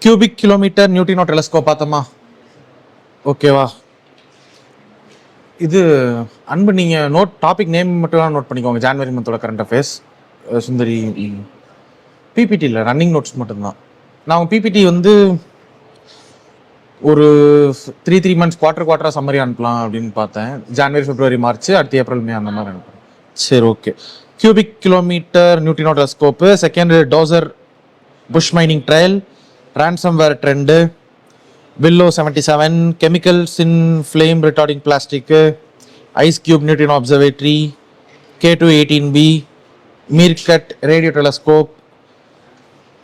Cubic kilometre நியூட்டினோ telescope பார்த்தோமா? ஓகேவா? இது அன்பு நீங்கள் டாபிக் நேம் மட்டும் நோட் பண்ணிக்கோங்க. ஜான்வரி மந்தோட கரண்ட் அஃபேர்ஸ். சுந்தரி பிபிடி இல்லை, ரன்னிங் நோட்ஸ் மட்டும்தான். நான் பிபிடி வந்து ஒரு 3 months குவார்டராக சம்மரி அனுப்பலாம் அப்படின்னு பார்த்தேன். ஜான்வரி, பிப்ரவரி, மார்ச், அடுத்த ஏப்ரல், மே அந்த மாதிரி அனுப்புகிறேன். சரி, okay. Cubic kilometre neutrino telescope, second dozer push mining trial, ransomware trend, Willow 77, chemicals in flame retarding plastic, Ice Cube Neutrino Observatory, K218b, Meerkat Radio Telescope,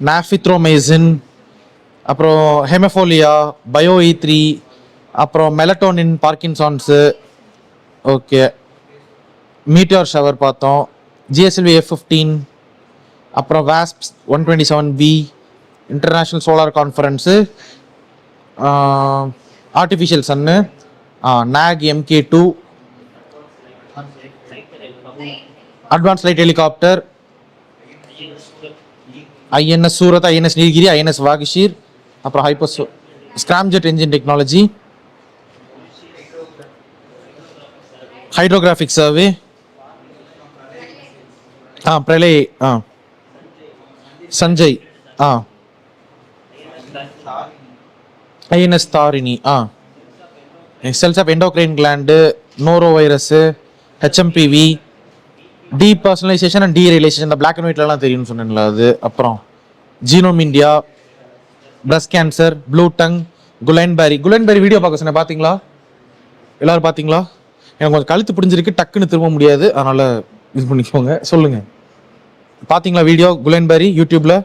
Naphthromycin, அப்புறம் ஹெமஃபோலியா, bio E3, அப்புறம் melatonin, Parkinson's, okay. Meteor shower பார்த்தோம், GSLV F15, அப்புறம் வாஸ்ப் 127b, international solar conference, artificial sun, Nag MK2, advance light helicopter, INS Surat, INS Nilgiri, INS Vagsheer, அப்புறம் hyper scramjet engine technology, hydrographic survey, Pralay, Sanjay, INS தாரிணி, cells of endocrine gland, norovirus, HMPV, depersonalisation and derealisation, இந்த black and ஒயிட்லலாம் தெரியும்னு சொன்னேன்ல அது. அப்புறம் genome India, breast cancer, blue tongue, Guillain Barre video பார்க்க சொன்னேன், பார்த்தீங்களா? எல்லோரும் பார்த்தீங்களா? எனக்கு கொஞ்சம் கழுத்து பிடிஞ்சிருக்கு, டக்குன்னு திரும்ப முடியாது, அதனால் இது பண்ணிக்கோங்க. சொல்லுங்கள், பார்த்தீங்களா வீடியோ? குலைன்பேரி யூடியூப்பில்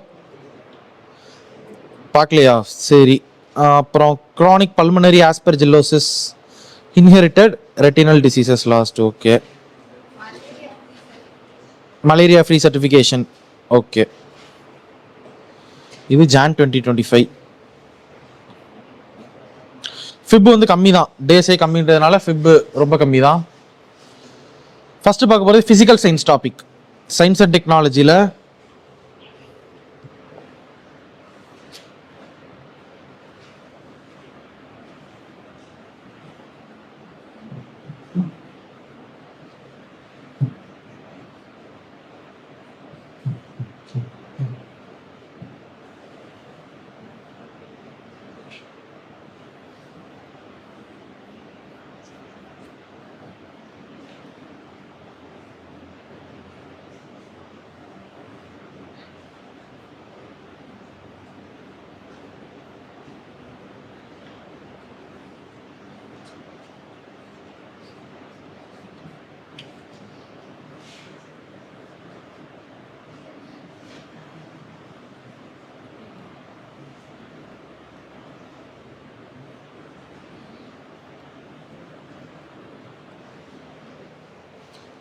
பார்க்கலையா? சரி. அப்புறம் chronic pulmonary aspergillosis, inherited retinal diseases last, okay. Malaria free certification, okay. இது ஜான் 2025. ஃபிப் வந்து கம்மி தான், டேஸே கம்மின்றதுனால ஃபிப் ரொம்ப கம்மி தான். ஃபர்ஸ்ட் பார்க்க போகிறது physical science topic. Science and டெக்னாலஜியில்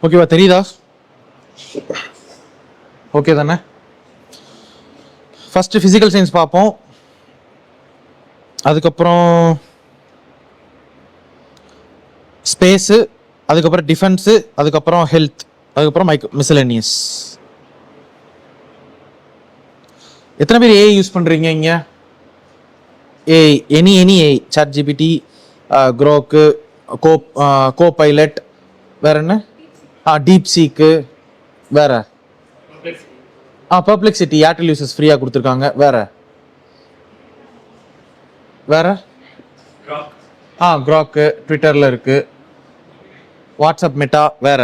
ஓகேவா? தெரியுதா? ஓகே தானே? ஃபர்ஸ்ட் ஃபிசிக்கல் சயின்ஸ் பார்ப்போம், அதுக்கப்புறம் ஸ்பேஸு, அதுக்கப்புறம் டிஃபென்ஸு, அதுக்கப்புறம் ஹெல்த், அதுக்கப்புறம் மிஸ்செலேனியஸ். எத்தனை பேர் ஏஐ யூஸ் பண்ணுறீங்க இங்கே? AI, any AI, ChatGPT, Grok, Copilot, வேற என்ன? டீப் சீக்கு, வேற பெர்ப்ளெக்சிட்டி, ஏர்டெல் யூசர்ஸ் ஃப்ரீயாக கொடுத்துருக்காங்க. வேற க்ராக்கு ட்விட்டரில் இருக்கு, வாட்ஸ்அப் மெட்டா, வேற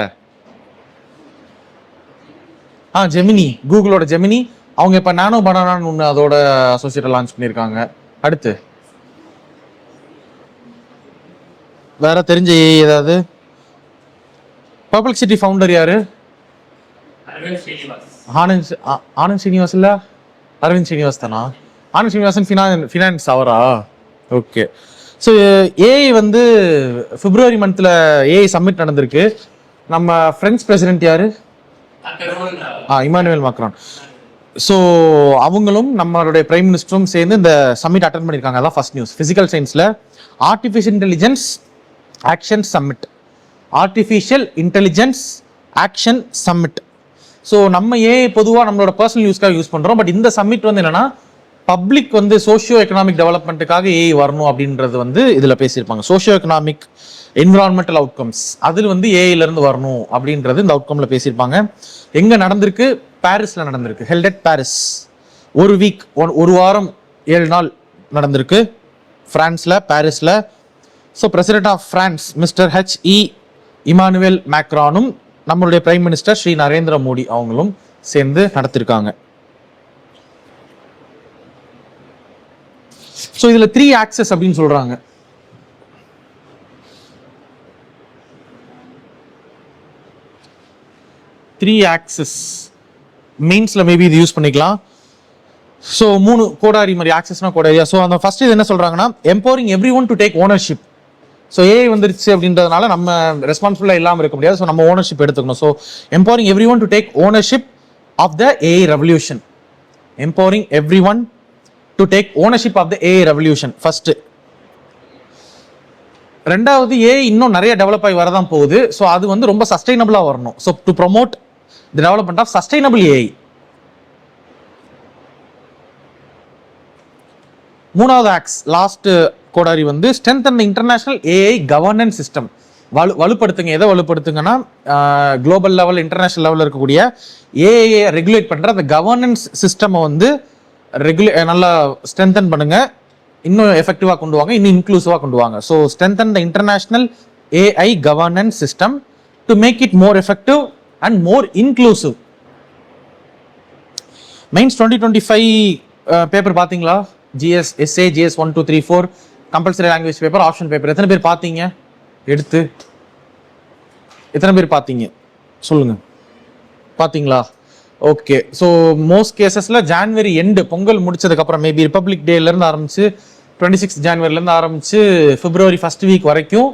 ஜெமினி, கூகுளோட ஜெமினி. அவங்க இப்போ நானோ பனானான்னு ஒன்று அதோட அசோசியேட்டை லான்ச் பண்ணியிருக்காங்க. அடுத்து வேற தெரிஞ்ச ஏதாவது? பெர்ப்ளெக்சிட்டி ஃபவுண்டர் யாரு? ஆனந்த் ஸ்ரீனிவாஸ் இல்ல, அரவிந்த் ஸ்ரீனிவாஸ் தானா? ஆனந்த் ஸ்ரீனிவாசன் ஃபினான்ஸ் அவரா? ஓகே. ஸோ ஏஐ வந்து பிப்ரவரி மந்த்ல ஏஐ சம்மிட் நடந்திருக்கு. நம்ம பிரெஞ்சு பிரசிடென்ட் யாரு? Emmanuel Macron. ஸோ அவங்களும் நம்மளுடைய பிரைம் மினிஸ்டரும் சேர்ந்து இந்த சம்மிட் அட்டன் பண்ணியிருக்காங்க. அதான் ஃபர்ஸ்ட் நியூஸ். ஃபிசிக்கல் சயின்ஸில் artificial intelligence action summit, artificial intelligence action summit. So நம்ம ஏஐ பொதுவாக நம்மளோட பர்சனல் யூஸ்க்காக யூஸ் பண்ணுறோம். பட் இந்த சம்மிட் வந்து என்னன்னா பப்ளிக் வந்து சோஷியோ எக்கனாமிக் டெவலப்மெண்ட்டுக்காக ஏஐ வரணும் அப்படின்றது வந்து இதில் பேசியிருப்பாங்க. சோஷியோ எக்கனாமிக் என்விரான்மெண்டல் அவுட்கம்ஸ் அதில் வந்து ஏஐலேருந்து வரணும் அப்படின்றது இந்த அவுட்கமில் பேசியிருப்பாங்க. எங்கே நடந்திருக்கு? பாரிஸில் நடந்திருக்கு. Held at Paris. ஒரு வீக், ஒரு வாரம் 7 நாள் நடந்திருக்கு ஃப்ரான்ஸில், பாரிஸில். So president of France mister HE Emmanuel மேக்ரானும் நம்மளுடைய பிரைம் மினிஸ்டர் ஸ்ரீ நரேந்திர மோடி அவங்களும் சேர்ந்து நடத்திருக்காங்க. ஸோ இதில் 3 ஆக்சஸ் அப்படின்னு சொல்றாங்க. த்ரீ ஆக்சஸ் மெயின்ஸ்ல மேபி இது யூஸ் பண்ணிக்கலாம். ஸோ 3 கோடாரி மாதிரி ஆக்சஸ்னா கோடாரியா. ஸோ அந்த ஃபர்ஸ்ட் இது என்ன சொல்றாங்கன்னா, empowering every one to take ownership. So AI வந்துருச்சு அப்படின்றதுனால நம்ம ரெஸ்பான்சிபிளாக இல்லாமல் இருக்க முடியாது. ஸோ நம்ம ஓனர்ஷிப் எடுத்துக்கணும். So empowering every one to take ownership of the AI revolution. Empowering every one to take ownership of the AI revolution first. ரெண்டாவது, AI இன்னும் நிறைய டெவலப் ஆகி வரதான் போகுது. ஸோ அது வந்து ரொம்ப சஸ்டைனபிளாக வரணும். So to promote the development of sustainable AI. மூணாவது ஆக்ஸ், லாஸ்ட் கோடாரி வந்து strengthen the international AI governance system. வலுப்படுத்துங்க. எதை வலுப்படுத்துங்கன்னா, குளோபல் லெவல், இன்டர்நேஷனல் லெவலில் இருக்கக்கூடிய ஏஐ ரெகுலேட் பண்ணுற அந்த கவர்னன்ஸ் சிஸ்டமை வந்து நல்லா ஸ்ட்ரென்தன் பண்ணுங்க, இன்னும் எஃபெக்டிவாக கொண்டு வாங்க, இன்னும் இன்க்ளூசிவாக கொண்டு வாங்க. So strengthen the international AI governance system to make it more effective and more inclusive. Mains 2025 paper பார்த்தீங்களா? GS, essay, GS 1 2 3 4 compulsory language paper, option paper. எத்தனை பேர் பார்த்தீங்க? எடுத்து எத்தனை பேர் பார்த்தீங்க சொல்லுங்க. பார்த்தீங்களா? ஓகே. ஸோ மோஸ்ட் கேசஸில் ஜான்வரி எண்டு, பொங்கல் முடிச்சதுக்கப்புறம், மேபி ரிப்பப்ளிக் டேலேருந்து ஆரம்பிச்சு 26 ஜான்வரிலேருந்து ஆரம்பிச்சு பிப்ரவரி ஃபர்ஸ்ட் வீக் வரைக்கும்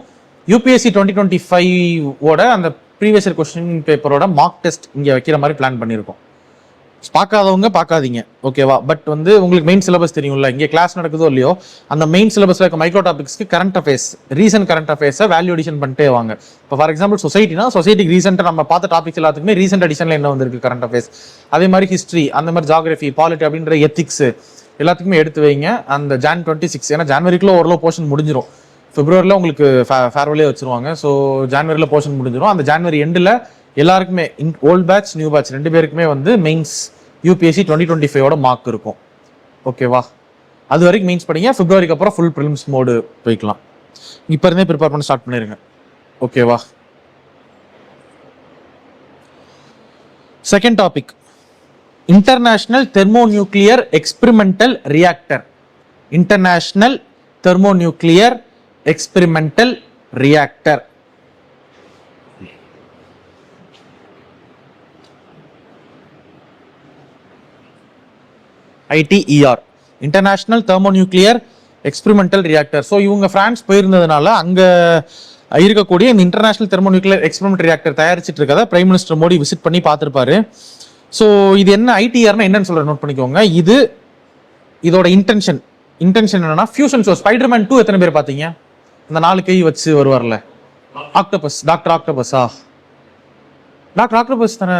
யூபிஎஸ்சி 2025 அந்த ப்ரீவியஸ் இயர் கொஸ்டின் பேப்பரோட மார்க் டெஸ்ட் இங்கே வைக்கிற மாதிரி பிளான் பண்ணியிருக்கோம். பார்க்காதவங்க பார்க்காதீங்க, ஓகேவா? பட் வந்து உங்களுக்கு மெயின் சிலபஸ் தெரியும்ல, இங்கே கிளாஸ் நடக்குதோ இல்லையோ, அந்த மெயின் சிலபஸில் இருக்க மைக்ரோ டாபிக்ஸ்க்கு கரண்ட் அஃபேர்ஸ், ரீசன்ட் கரண்ட் அஃபேர்ஸை வேல்யூ அடிஷன் பண்ணிட்டே வாங்க. இப்போ ஃபார் எக்ஸாம்பிள் சொசைட்டினா, சொசைட்டிக்கு ரீசெண்டாக நம்ம பார்த்த டாபிக்ஸ் எல்லாத்துக்குமே ரீசெண்ட் அடிஷனில் என்ன வந்திருக்கு கரண்ட் அஃபேர்ஸ். அதே மாதிரி ஹிஸ்ட்ரி, அந்த மாதிரி ஜாகிரபி, பாலிட்டி அப்படின்ற எத்திக்ஸ் எல்லாத்துக்குமே எடுத்து வைங்க. அந்த Jan 26, ஏன்னா ஜான்வரிக்குள்ள ஓரளவு போர்ஷன் முடிஞ்சிடும். பிப்ரவரியில் உங்களுக்கு ஃபேர்வெலே வச்சிருவாங்க. ஸோ ஜான்வரியில் போர்ஷன் முடிஞ்சிடும். அந்த ஜான்வரி எண்டில் எல்லாருக்குமே ஓல்ட் பேட்ச், நியூ பேட்ச் 2 பேருக்குமே வந்து மெயின்ஸ் யூபிஎஸ்சி 2025 மார்க் இருக்கும், ஓகேவா? அது வரைக்கும் மெயின்ஸ் படிங்க. பிப்ரவரிக்கு அப்புறம் ஃபுல் ப்ரிலிம்ஸ் மோடு போய்க்கலாம். இப்போ இருந்தே ப்ரிப்பேர் பண்ண ஸ்டார்ட் பண்ணிருங்க, ஓகேவா? Second topic, international thermonuclear experimental reactor. International thermonuclear experimental reactor. ITER, international thermonuclear experimental reactor. So இவங்க பிரான்ஸ் போயிருந்ததுனால அங்கே இருக்கக்கூடிய இந்த இன்டர்நேஷனல் தெர்மோநியூக்ளியர் எக்ஸ்பெரிமெண்டல் ரியாக்டர் தயாரிச்சிட்டு இருக்கதை பிரைம் மினிஸ்டர் மோடி விசிட் பண்ணி பார்த்துருப்பாரு. ஸோ இது என்ன ITERனா என்னன்னு சொல்ற நோட் பண்ணிக்கோங்க. இதோட இன்டென்ஷன் என்னன்னா ஃபியூஷன். ஸோ ஸ்பைடர்மேன் 2 எத்தனை பேர் பார்த்தீங்க? அந்த 4 கை வச்சு வருவார்ல, ஆக்டோபஸ், டாக்டர் ஆக்டோபஸா? டாக்டர் ஆக்டோபஸ் தானே.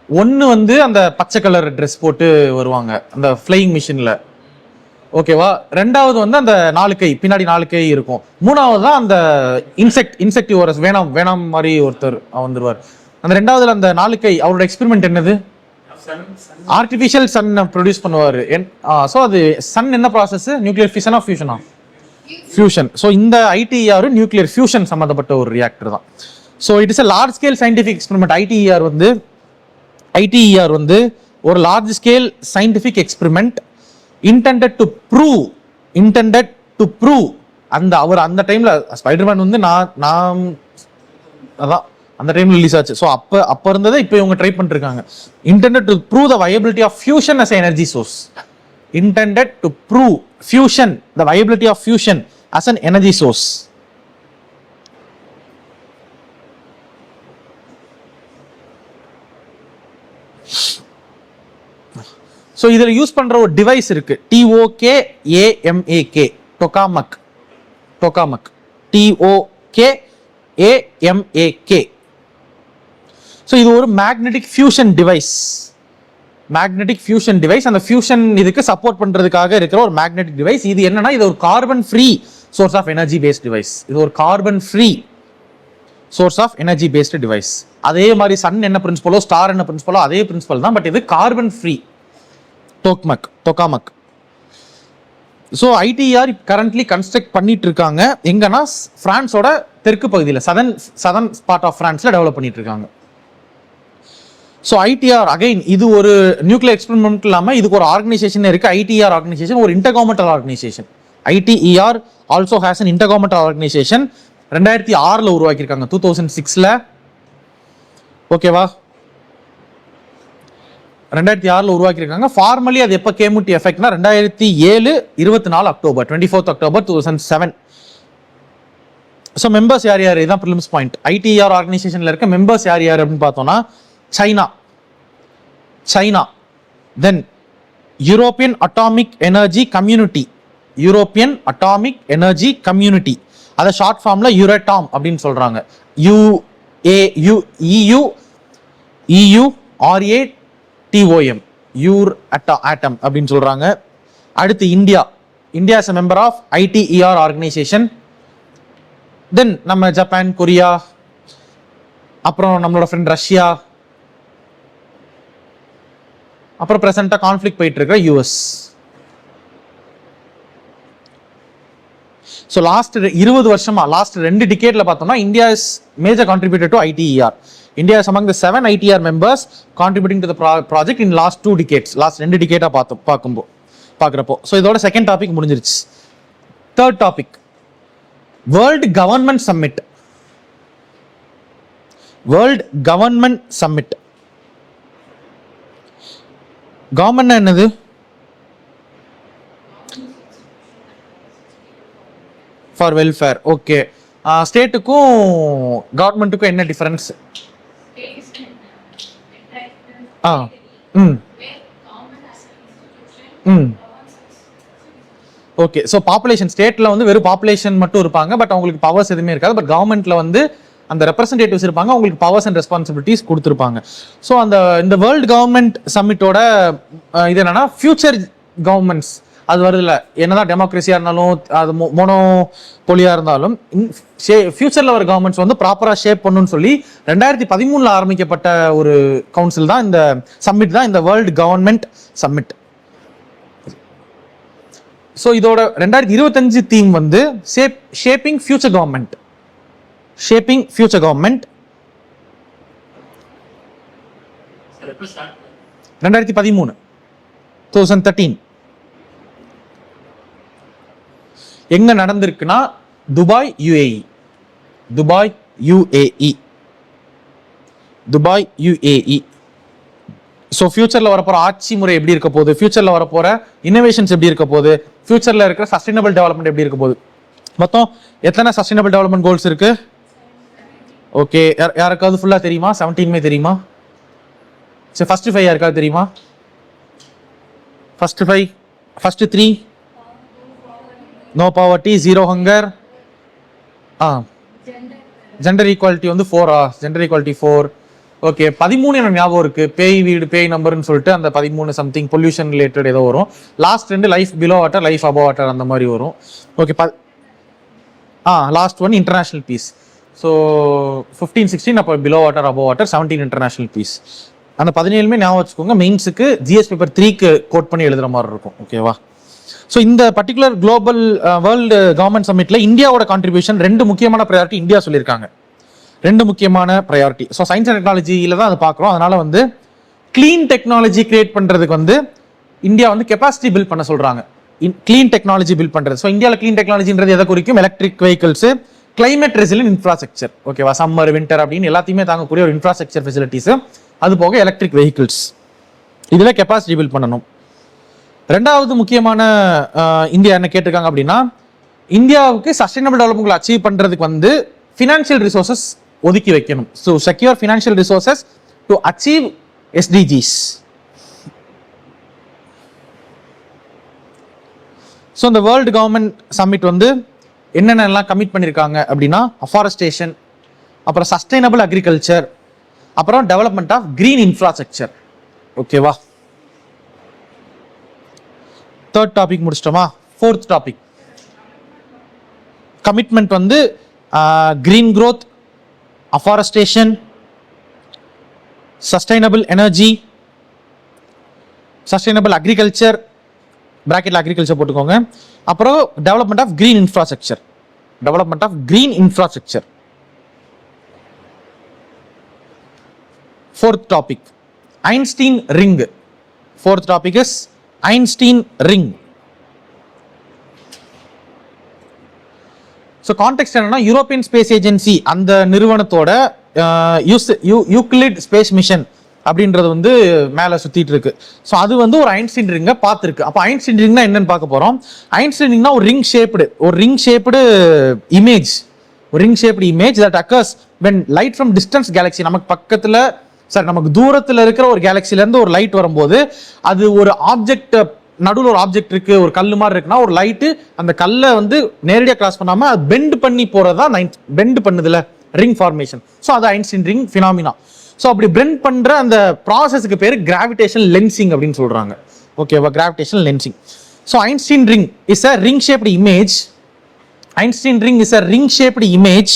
ஒன்று வந்து அந்த பச்சை கலர் ட்ரெஸ் போட்டு வருவாங்க அந்த ஃப்ளையிங் மிஷினில், ஓகேவா? ரெண்டாவது வந்து அந்த 4 கை, பின்னாடி 4 கை இருக்கும். மூணாவது தான் அந்த இன்செக்டிவோரஸ், வேணாம் மாதிரி ஒருத்தர் வந்துருவார். அந்த ரெண்டாவதுல அந்த 4 கை, அவரோட எக்ஸ்பெரிமெண்ட் என்னது? ஆர்டிஃபிஷியல் சன் ப்ரொடியூஸ் பண்ணுவார். ஸோ அது சன் என்ன ப்ராசஸ்? நியூக்ளியர் ஃபியூஷனா ஃபியூஷனா? ஃபியூஷன். ஸோ இந்த ITER நியூக்ளியர் ஃபியூஷன் சம்மந்தப்பட்ட ஒரு ரியாக்டர் தான். So it is a large scale scientific experiment. ITER வந்து ஒரு large scale scientific experiment intended to prove அந்த டைம்ல ஸ்பைடர்மேன் வந்து நான் அதான் அந்த டைம்ல ரிலீஸ் ஆச்சு. ஸோ அப்ப இருந்ததை இப்போ இவங்க ட்ரை பண்ணிருக்காங்க. intended to prove the viability of fusion as an energy source. intended to prove the viability of fusion as an energy source. So இதில் யூஸ் பண்ணுற ஒரு டிவைஸ் இருக்கு, TOKAMAK, டொகாமக். TOKAMAK. ஸோ இது ஒரு magnetic fusion device. Magnetic fusion device. அந்த fusion இதுக்கு support பண்றதுக்காக இருக்கிற ஒரு மேக்னெட்டிக் டிவைஸ். இது என்னன்னா இது ஒரு carbon free source of energy based device. இது ஒரு carbon free source of energy based device. அதே மாதிரி சன் என்ன பிரின்சிபலோ ஸ்டார் என்ன பிரின்சிபலோ அதே பிரின்சிபல் தான், பட் இது carbon free tokamak. So ITER currently construct பண்ணிட்டு இருக்காங்க எங்கன்னா பிரான்ஸோட தெற்கு பகுதியில் சதன் பார்ட் ஆஃப் பிரான்ஸ்ல டெவலப் பண்ணிட்டு இருக்காங்க. ஸோ ஐடிஆர் அகைன் இது ஒரு நியூக்ளியர் எக்ஸ்பெரிமெண்ட் இல்லாமல் இதுக்கு ஒரு ஆர்கனைசேஷன் இருக்கு. ஐடிஆர் ஆர்கனைசேஷன் ஒரு intergovernmental organisation. ITER also has an intergovernmental organisation. 2006 உருவாக்கியிருக்காங்க, 2006. ஓகேவா, 2006 உருவாக்கியிருக்காங்க. ஃபார்மலி அது எப்போ கேம் இன்டு எஃபெக்ட்னா 2007 24 அக்டோபர் 24 அக்டோபர் 2007. ஸோ மெம்பர்ஸ் யார் யார், இதுதான் ப்ரிலிம்ஸ் பாயிண்ட். ஐடிஆர் ஆர்கனைசேஷன்ல இருக்க மெம்பர்ஸ் யார் யார் அப்படின்னு பார்த்தோம்னா சைனா, தென் யூரோப்பியன் அட்டாமிக் எனர்ஜி கம்யூனிட்டி, அதை ஷார்ட் ஃபார்ம்ல யூரேட்டாம் அப்படின்னு சொல்றாங்க. EURATOM யூர் ஆட்டம் அப்படின்னு சொல்றாங்க. அடுத்து India is a member of ITER organisation. Then நம்ம ஜப்பான், கொரியா, அப்புறம் நம்மளோட ஃப்ரெண்ட் ரஷ்யா, அப்புறம் பிரசன்டா கான்ஃபிளிக் போயிட்டு இருக்கிற US. ஸோ லாஸ்ட் 20 வருஷமா, லாஸ்ட் 2 டிகேட்ல பார்த்தோம்னா India is major contributor to ITER. India is among the 7 ITER members contributing to the project in last 2 decades. Last 2 டிகேட்டா பார்க்குறப்போ. ஸோ இதோட செகண்ட் டாபிக் முடிஞ்சிருச்சு. Third topic world government summit. Government என்னது? For welfare. Okay, ஸ்டேட்டுக்கும் கவர்மெண்ட்டுக்கும் என்ன difference? Okay, so population ஸ்டேட்ல வந்து வெறும் பாப்புலேஷன் மட்டும் இருப்பாங்க, பட் அவங்களுக்கு பவர்ஸ் எதுவுமே இருக்காது. பட் கவர்மெண்ட்ல வந்து அந்த ரெப்ரசன்டேட்டிவ்ஸ் இருப்பாங்க, அவங்களுக்கு பவர்ஸ் அண்ட் ரெஸ்பான்சிபிலிட்டிஸ் கொடுத்துருப்பாங்க. ஸோ இந்த வேர்ல்டு கவர்மெண்ட் சம்மிட்டோட இது என்னன்னா ஃபியூச்சர் கவர்மெண்ட்ஸ் அது வருதுல்ல, என்னதான் டெமோக்ரஸியா இருந்தாலும் அது மோனோபோலியா இருந்தாலும் ஃபியூச்சர்ல வர கவர்மெண்ட்ஸ் வந்து ப்ராப்பரா ஷேப் பண்ணணும்னு சொல்லி 2013 ஆரம்பிக்கப்பட்ட ஒரு கவுன்சில் தான் இந்த சம்மிட் தான் இந்த வேர்ல்டு கவர்மெண்ட் சம்மிட். ஸோ இதோட 2025 தீம் வந்து ஷேப்பிங் ஃபியூச்சர் கவர்மெண்ட். 2013 எங்க நடந்திருக்குன்னா துபாய் UAE. ஸோ ஃபியூச்சர்ல வரப்போற ஆட்சி முறை எப்படி இருக்க போகுது, ஃபியூச்சர்ல வரப்போற இன்னோவேஷன்ஸ் எப்படி இருக்க போகுது, ஃபியூச்சர்ல இருக்கிற சஸ்டைனபிள் டெவலப்மெண்ட் எப்படி இருக்க போகுது. மொத்தம் எத்தனை சஸ்டைனபிள் டெவலப்மெண்ட் கோல்ஸ் இருக்கு? ஓகே, யாருக்காவது ஃபுல்லா தெரியுமா? 17 தெரியுமா? சரி, ஃபர்ஸ்ட் 5 யாருக்காவது தெரியுமா? First 3 no poverty, zero hunger, gender equality வந்து 4. Gender equality 4. ஓகே, 13 எனக்கு ஞாபகம் இருக்கு. பேய் வீடு பேய் நம்பர்னு சொல்லிட்டு அந்த 13 சம்திங் பொல்யூஷன் ரிலேட்டட் ஏதோ வரும். Last 2 life below water, life above water அந்த மாதிரி வரும். Okay, last 1 international peace. So 15, 16 அப்போ below water above water, 17 international peace. அந்த 17 ஞாபகம் வச்சுக்கோங்க. மெயின்ஸுக்கு GS பேப்பர் 3க்கு கோட் பண்ணி எழுதுற மாதிரி இருக்கும். ஓகேவா? ஸோ இந்த பர்டிகுலர் குளோபல் வேர்ல்டு கவர்மெண்ட் சம்மிட்ல இந்தியாவோட கான்ட்ரிபியூஷன் 2 முக்கியமான ப்ரையாரிட்டி இந்தியா சொல்லியிருக்காங்க. 2 முக்கியமான ப்ரையாரிட்டி. ஸோ சயின்ஸ் அண்ட் டெக்னாலஜியில தான் அதை பார்க்குறோம். அதனால வந்து கிளீன் டெக்னாலஜி கிரியேட் பண்றதுக்கு வந்து இந்தியா வந்து கெப்பாசிட்டி பில்ட் பண்ண சொல்றாங்க. கிளீன் டெக்னாலஜி பில்ட் பண்றது. ஸோ இந்தியாவில் கிளீன் டெக்னாலஜின்றது எதை குறிக்கும்? Electric vehicles, climate resilient infrastructure. ஓகேவா? சம்மர், வின்டர் அப்படின்னு எல்லாத்தையுமே தாங்கக்கூடிய ஒரு இன்ஃப்ராஸ்ட்ரக்சர் ஃபெசிலிட்டிஸ். அது போக எலக்ட்ரிக் வெஹிக்கிள்ஸ், இதுல கெப்பாசிட்டி பில்ட் பண்ணணும். 2வது முக்கியமான இந்தியா என்ன கேட்டிருக்காங்க அப்படின்னா, இந்தியாவுக்கு சஸ்டைனபிள் டெவலப்மெண்ட் அச்சீவ் பண்றதுக்கு வந்து ஃபினான்ஷியல் ரிசோர்சஸ் ஒதுக்கி வைக்கணும். So secure financial resources to achieve SDGs. So இந்த வேர்ல்டு கவர்மெண்ட் சம்மிட் வந்து என்னென்னலாம் கமிட் பண்ணியிருக்காங்க அப்படின்னா, அஃபாரஸ்டேஷன், அப்புறம் சஸ்டைனபிள் அக்ரிகல்ச்சர், அப்புறம் டெவலப்மெண்ட் ஆஃப் கிரீன் இன்ஃப்ராஸ்ட்ரக்சர். ஓகேவா? தேர்ட் டாபிக் முடிச்சிட்டோமா? ஃபோர்த் டாபிக் கமிட்மெண்ட் வந்து green growth, afforestation, sustainable energy, sustainable agriculture, பிராக்கெட்ல அக்ரிகல்ச்சர் போட்டுக்கோங்க. அப்புறம் development of green infrastructure, development of green infrastructure. Fourth topic, Einstein ring. Fourth topic is Einstein ring. So context என்னன்னா European space agency அந்த நிறுவனத்தோட Euclid space mission அப்படின்றது வந்து மேலே சுத்திட்டு இருக்கு. ஸோ அது வந்து ஒரு ஐன்ஸ்டீன் ரிங்கை பார்த்துருக்கு. அப்போ ஐன்ஸ்டீன் ரிங்னா என்னன்னு பார்க்க போறோம். ஐன்ஸ்டீன் ரிங்னா ஒரு ரிங் ஷேப்டு இமேஜ், ஒரு ring shaped image that occurs when light from distance Galaxy, நமக்கு பக்கத்துல நமக்கு தூரத்தில் இருக்கிற ஒரு கேலக்சில இருந்து ஒரு லைட் வரும்போது அது ஒரு ஆப்ஜெக்ட், நடுவில் ஒரு ஆப்ஜெக்ட் இருக்கு, ஒரு கல் மாதிரி இருக்குன்னா ஒரு லைட்டு அந்த கல்லை வந்து நேரடியாக கிராஸ் பண்ணாம அது பெண்ட் பண்ணி போறதா பெண்ட் பண்ணுதுல ரிங் ஃபார்மேஷன். ஸோ அது ஐன்ஸ்டீன் ரிங் ஃபினாமினா. ஸோ அப்படி பெண்ட் பண்ற அந்த ப்ராசஸ்க்கு பேர் கிராவிடேஷன் லென்சிங் அப்படின்னு சொல்றாங்க. ஓகேவா? Gravitation lensing. So Einstein ring is a ring shaped image. Einstein ring is a ring shaped image.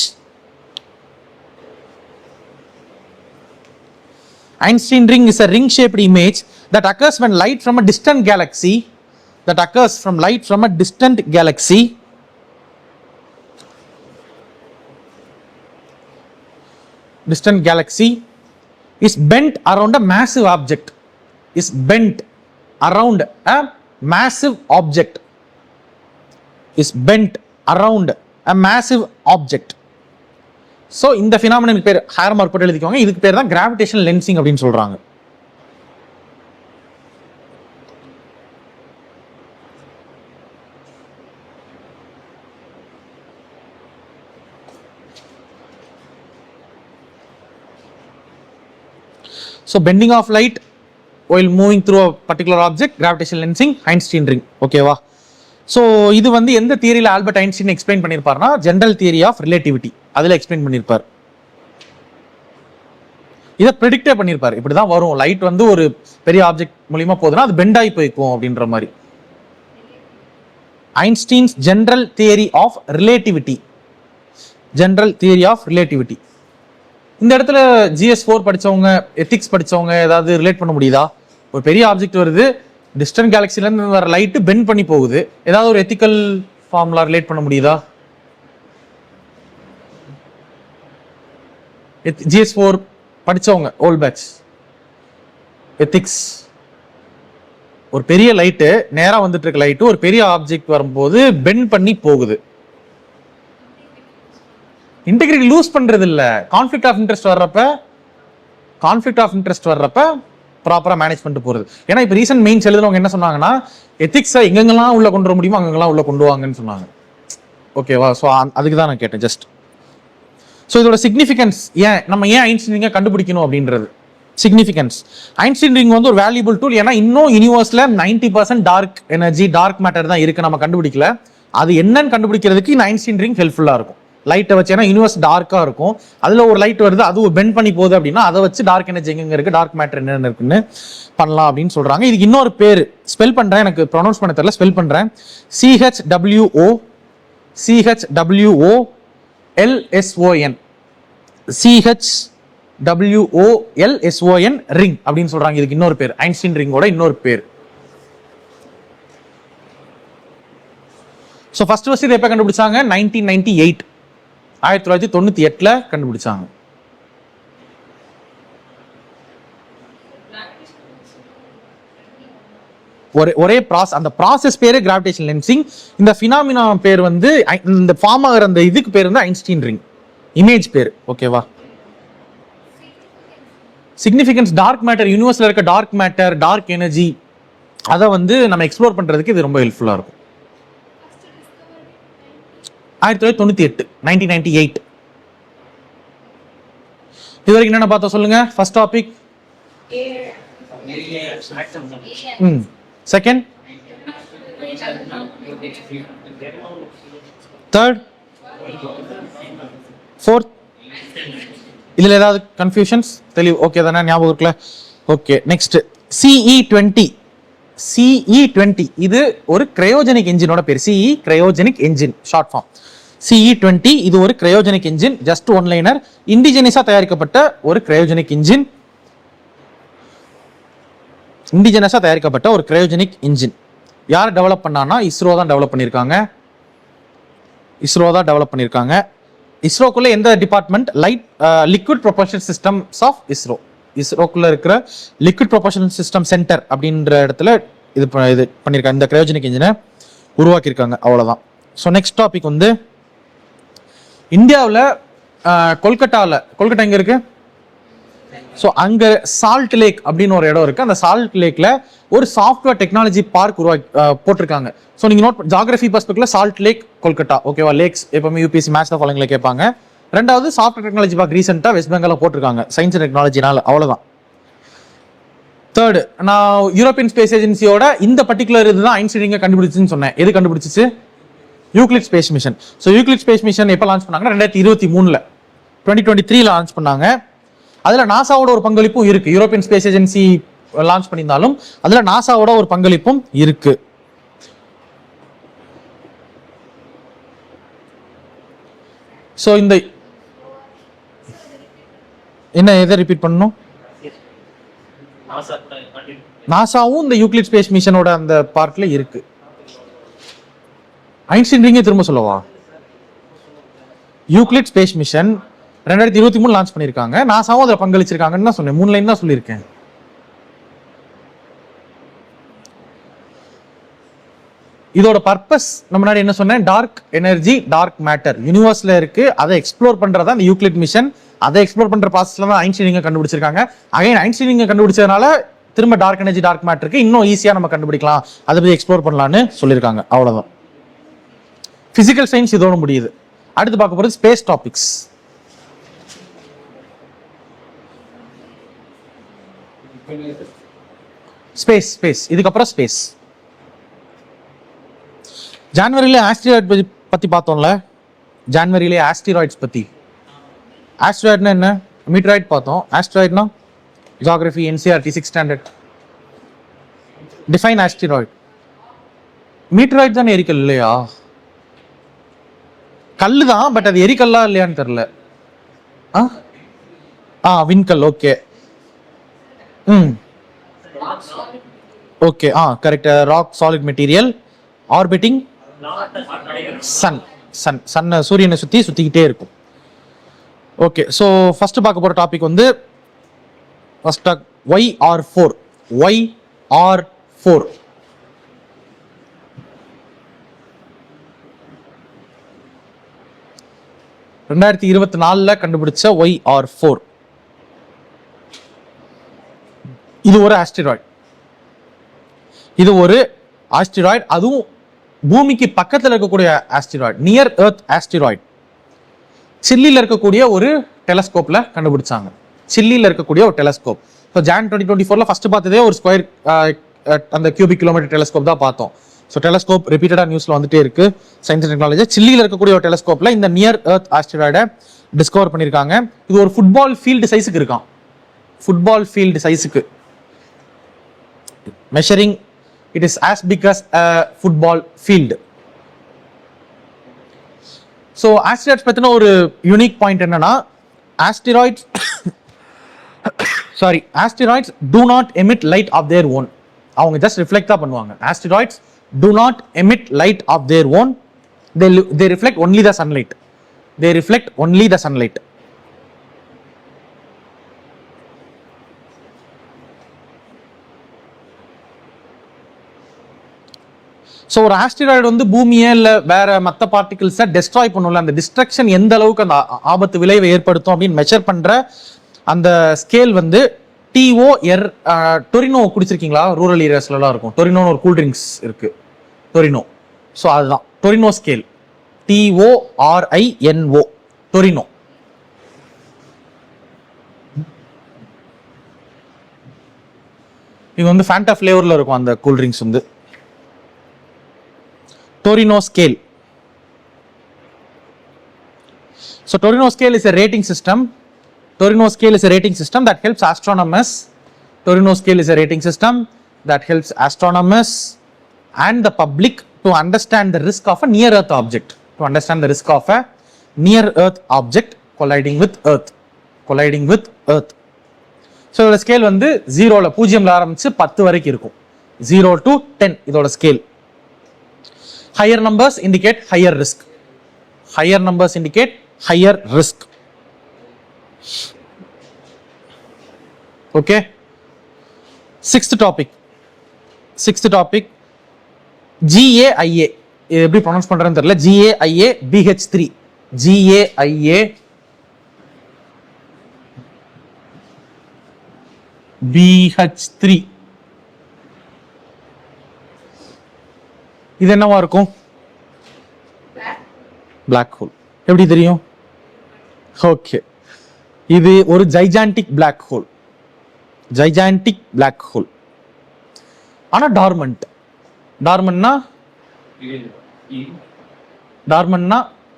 Einstein ring is a ring-shaped image that occurs when light from a distant galaxy, is bent around a massive object. So இந்த ஃபினாமினனுக்கு பேர் hair mark போட்டு எழுதிக்கோங்க. இதுக்கு பேர் தான் gravitation lensing அப்படின்னு சொல்றாங்க. So bending of light while moving through a particular object, gravitation lensing, Einstein ring. ஓகேவா? ஸோ இது வந்து எந்த தியரியில் ஆல்பர்ட் ஐன்ஸ்டீன் எக்ஸ்பிளைன் பண்ணியிருப்பார்னா ஜெனரல் தியரி ஆஃப் ரிலேட்டிவிட்டி, அதில் எக்ஸ்பிளைன் பண்ணியிருப்பார். இதை ப்ரெடிக்டே பண்ணியிருப்பார், இப்படிதான் வரும் லைட் வந்து ஒரு பெரிய ஆப்ஜெக்ட் மூலியமா போகுதுன்னா அது பெண்ட் ஆகி போய்க்கும் அப்படின்ற மாதிரி. Einstein's general theory of relativity, இந்த இடத்துல GS4 படிச்சவங்க, எத்திக்ஸ் படிச்சவங்க ஏதாவது ரிலேட் பண்ண முடியுதா? ஒரு பெரிய ஆப்ஜெக்ட் வருது, டிஸ்டன்ட் கேலக்சில இருந்து வர லைட் பெண்ட் பண்ணி போகுது, ஏதாவது ஒரு எத்திக்கல் ஃபார்முலா ரிலேட் பண்ண முடியுதா? GS4 படிச்சவங்க ஓல்ட் பேட்ச் எத்திக்ஸ், ஒரு பெரிய லைட்டு நேரா வந்துட்டு இருக்க லைட்டு ஒரு பெரிய ஆப்ஜெக்ட் வரும்போது பெண்ட் பண்ணி போகுது. இன்டெகிரிட்டி லூஸ் பண்றது இல்ல, கான்ஃபிளிக்ட் ஆஃப் இன்ட்ரெஸ்ட் வர்றப்ப ப்ராப்பரா மேனேஜ் பண்ணிட்டு போறது. ஏன்னா இப்ப ரீசன்ட் மெயின்ஸ் எழுதுனவங்க என்ன சொன்னாங்கன்னா எத்திக்ஸை எங்கெங்கெல்லாம் உள்ள கொண்டு வர முடியுமோ அங்கெல்லாம் உள்ள கொண்டு வாங்கன்னு சொன்னாங்க. ஓகேவா? ஸோ அதுக்கு தான் நான் கேட்டேன் ஜஸ்ட். ஸோ இதோட சிக்னிஃபிகன்ஸ் நம்ம ஏன் ஐன்ஸ்டீன் ரிங்கை கண்டுபிடிக்கணும் அப்படின்றது சிக்னிஃபிகன்ஸ். ஐன்ஸ்டீன் ரிங் வந்து ஒரு வேல்யூபிள் டூல். ஏன்னா இன்னும் யூனிவர்ஸ்ல 90% டார்க் எனர்ஜி, டார்க் மேட்டர் தான் இருக்கு, நம்ம கண்டுபிடிக்கல. அது என்னன்னு கண்டுபிடிக்கிறதுக்கு இந்த ஐன்ஸ்டீன் ரிங் ஹெல்ப்ஃபுல்லா இருக்கும். லைட்டை வச்சு, ஏன்னா யூனிவர்ஸ் டார்க்கா இருக்கும், அதுல ஒரு லைட் வருது, அது பெண்ட் பண்ணி போகுது அப்படின்னா அதை வச்சு டார்க் எனர்ஜி எங்க இருக்கு, டார்க் மேட்டர் என்னென்ன இருக்குன்னு பண்ணலாம் அப்படின்னு சொல்றாங்க. இதுக்கு இன்னொரு பேர் ஸ்பெல் பண்றேன், எனக்கு ப்ரொனவுன்ஸ் பண்ண தெரியல, ஸ்பெல் பண்றேன். CHWOLSON, CHWOLSON ரிங் அப்படின்னு சொல்றாங்க. இதுக்கு இன்னொரு பேர், ஐன்ஸ்டீன் ரிங்கோட இன்னொரு பேர். ஸோ ஃபர்ஸ்ட் இதை எப்போ கண்டுபிடிச்சாங்க? 1998, 1998 கண்டுபிடிச்சாங்க. ஒரே ப்ராசஸ், அந்த ப்ராசஸ் பேரு கிராவிடேஷன் லென்சிங். இந்த ஃபினாமினா பேர் வந்து இந்த ஃபார்ம் ஆகிற அந்த இதுக்கு பேர் வந்து ஐன்ஸ்டீன் ரிங், இமேஜ் பேர். ஓகேவா? சிக்னிஃபிகன்ஸ் டார்க் மேட்டர், யூனிவர்ஸ்ல இருக்க டார்க் மேட்டர், டார்க் எனர்ஜி, அதை வந்து நம்ம எக்ஸ்ப்ளோர் பண்றதுக்கு இது ரொம்ப ஹெல்ப்ஃபுல்லா இருக்கும். 1998, 1998. இது வரைக்கும் என்னென்ன பார்த்தோம் சொல்லுங்க? First topic second, third, fourth. இதுல ஏதாவது கன்ஃபியூஷன்ஸ்? தெளிவு ஓகே தானே? ஞாபகம் இருக்குல்ல? ஓகே. நெக்ஸ்ட் CE20, CE20 இது ஒரு கிரையோஜெனிக் என்ஜினோட பேர். CE cryogenic engine short form. CE20 இது ஒரு cryogenic engine, just one liner, இண்டிஜினஸா தயாரிக்கப்பட்ட ஒரு கிரையோஜெனிக் என்ஜின். இண்டிஜினஸா தயாரிக்கப்பட்ட ஒரு கிரையோஜெனிக் என்ஜின். யார் டெவலப் பண்ணானா இஸ்ரோ தான் டெவலப் பண்ணியிருக்காங்க. இஸ்ரோக்குள்ள எந்த department? Liquid propulsion systems of ISRO. இஸ்ரோக்குள்ள இருக்கிற லிக்விட் ப்ரொபல்ஷன் சிஸ்டம் சென்டர் அப்படின்ற இடத்துல இது பண்ணியிருக்காங்க, இந்த கிரையோஜெனிக் இன்ஜினை உருவாக்கியிருக்காங்க. அவ்வளோதான். ஸோ நெக்ஸ்ட் டாபிக் வந்து இந்தியாவில் கொல்கட்டா எங்கே இருக்கு? ஸோ அங்கே சால்ட் லேக் அப்படின்னு ஒரு இடம் இருக்கு. அந்த சால்ட் லேக்ல ஒரு சாஃப்ட்வேர் டெக்னாலஜி பார்க் போட்டிருக்காங்க. ஸோ நீங்க நோட் ஜியாகிரபி பர்ஸ்பெக்டிவ்ல சால்ட் லேக் கொல்கட்டா, ஓகேவா? லேக்ஸ் எப்பவுமே யூபிஎஸ்சி மேட்ச் தான் ஃபாலோயிங்ல கேட்பாங்க. ரெண்டாவது சாஃப்ட்வேர் டெக்னாலஜி பார்க் ரீசெண்டாக வெஸ்ட் பெங்கால போட்டிருக்காங்க, சயின்ஸ் அண்ட் டெக்னாலஜினால. அவ்வளோதான். தேர்டு, நான் யூரோப்பியன் ஸ்பேஸ் ஏஜென்சியோட இந்த பர்டிகுலர் இதுதான் ஐன்ஸ்டீன் கண்டுபிடிச்சுன்னு சொன்னேன். எது கண்டுபிடிச்சிச்சு? Euclid space mission. So Euclid space mission எப்போ லான்ச் பண்ணாங்கன்னா 2023 2023 லான்ச் பண்ணாங்க. அதுல நாசாவோட ஒரு பங்களிப்பும் இருக்கு. யூரோப்பியன் ஸ்பேஸ் ஏஜென்சி லான்ச் பண்ணியிருந்தாலும் அதுல நாசாவோட ஒரு பங்களிப்பும் இருக்கு. ஸோ இந்த என்ன எதை ரிப்பீட் பண்ணணும்? நாசாவும் இந்த யூக்ளிட் ஸ்பேஸ் மிஷனோட அந்த பார்ட்ல இருக்கு. ஐன்ஸ்டீன் ரிங்கே திரும்ப சொல்லவா? யூக்ளிட் ஸ்பேஸ் மிஷன் 2023 லான்ச் பண்ணியிருக்காங்க. நாசாவும் அதில் பங்களிச்சிருக்காங்கன்னு தான் சொன்னேன். 3 லைன் தான் சொல்லியிருக்கேன். இதோட பர்பஸ் நம்ம முன்னாடி என்ன சொன்னேன்? டார்க் எனர்ஜி, டார்க் மேட்டர் யூனிவர்ஸ்ல இருக்கு, அதை எக்ஸ்ப்ளோர் பண்றதா இந்த யூக்ளிட் மிஷன். அதை எக்ஸ்ப்ளோர் பண்ற ப்ராசஸ்ல தான் ஐன்ஸ்டீன் கண்டுபிடிச்சிருக்காங்க. அகைன் ஐன்ஸ்டீன் கண்டுபிடிச்சதுனால திரும்ப டார்க் எனர்ஜி, டார்க் மேட்டருக்கு இன்னும் ஈஸியா நம்ம கண்டுபிடிக்கலாம், அதை பத்தி எக்ஸ்ப்ளோர் பண்ணலாம்னு சொல்லியிருக்காங்க. அவ்வளவுதான். பிசிக்கல் சயின்ஸ் இதோட முடியுது. அடுத்து பார்க்க போறது ஸ்பேஸ் டாபிக்ஸ். ஸ்பேஸ் இதுக்கப்புறம் ஸ்பேஸ். ஜான்வரியில ஆஸ்ட்ராய்ட் பத்தி பார்த்தோம்ல. ஜான்வரியிலே ஆஸ்ட்ராய்ட்ஸ் பத்தி. ஆஸ்ட்ராய்ட்னா என்ன? மீட்டராய்ட் பார்த்தோம். ஆஸ்ட்ராய்ட்னா geography NCERT 6th standard. Define asteroid. Meteoroid தானே எரிக்கல் இல்லையா? கல்லு தான், பட் அது எரிக்கல்லா இல்லையான்னு தெரியல. விண்கல். Okay. Okay, correct. Rock solid material orbiting sun சூரியனை சுத்திக்கிட்டே இருக்கும். ஓகே, ஸோ ஃபர்ஸ்ட் பார்க்க போற டாபிக் வந்து ஃபர்ஸ்ட் YR4. YR4 2024 கண்டுபிடிச்ச YR4. இது ஒரு ஆஸ்ட்ராய்ட். அதுவும் பூமிக்கு பக்கத்தில் இருக்கக்கூடிய ஆஸ்ட்ராய்ட், நியர் எர்த் ஆஸ்ட்ராய்ட். சில்லியில் இருக்கக்கூடிய ஒரு டெலஸ்கோப்ல கண்டுபிடிச்சாங்க. சில்லியில் இருக்கக்கூடிய ஒரு டெலஸ்கோப். ஸோ ஜான் 2024 ஃபர்ஸ்ட் பார்த்ததே ஒரு ஸ்கொயர் அந்த கியூபிக் கிலோமீட்டர் டெலஸ்கோப் தான் பார்த்தோம். ஸோ டெலஸ்கோப் ரிப்பீட்டடா நியூஸ்ல வந்துட்டே இருக்கு. சயின்ஸ் அண்ட் டெக்னாலஜி சில்லியில் இருக்கக்கூடிய ஒரு டெலஸ்கோப்ல இந்த நியர் எர்த் ஆஸ்ட்ராய்டை டிஸ்கவர் பண்ணியிருக்காங்க. இது ஒரு ஃபுட்பால் ஃபீல்டு சைஸுக்கு இருக்கான். ஃபுட்பால் ஃபீல்டு சைஸுக்கு measuring. It is as big as a football field. So asteroids பத்தின ஒரு யூனிக் பாயிண்ட் என்னன்னா, asteroids do not emit light of their own. அவங்க just reflect தான் பண்ணுவாங்க. Asteroids do not emit light of their own. They reflect only the sunlight. So ஒரு asteroid வந்து பூமியை இல்லை வேற மற்ற பார்ட்டிகிள்ஸை டெஸ்ட்ராய் பண்ணும்ல, அந்த டிஸ்ட்ரக்ஷன் எந்த அளவுக்கு அந்த ஆபத்து விளைவை ஏற்படுத்தும் அப்படின்னு மெஷர் பண்ற அந்த ஸ்கேல் வந்து TOR. டொரினோ குடிச்சிருக்கீங்களா? ரூரல் ஏரியாஸ்லாம் இருக்கும். டொரினோன்னு ஒரு கூல் ட்ரிங்க்ஸ் இருக்கு, டொரினோ. ஸோ அதுதான் டொரினோ ஸ்கேல். TORINO, Torino. இது வந்து ஃபேண்டா ஃபிளேவர்ல இருக்கும் அந்த கூல் ட்ரிங்க்ஸ் வந்து. Torino scale. So Torino scale is a rating system. That helps astronomers. Torino scale is a rating system that helps astronomers and the public to understand the risk of a near earth object, to understand the risk of a near earth object colliding with earth. So இதோட scale வந்து 0ல 0ல ஆரம்பிச்சு 10 வரைக்கும் இருக்கும். 0 to 10 இதோட scale. Higher numbers indicate higher risk. Higher numbers indicate higher risk. Okay. Sixth topic GAIA. இது எப்படி pronounce பண்றதுன்னு தெரியல. GAIA BH3. GAIA BH3. இது என்னவா இருக்கும்? Black hole. எப்படி தெரியும்? ஓகே, இது ஒரு ஜைஜாண்டிக் பிளாக் ஹோல். ஆனா டார்மன்னா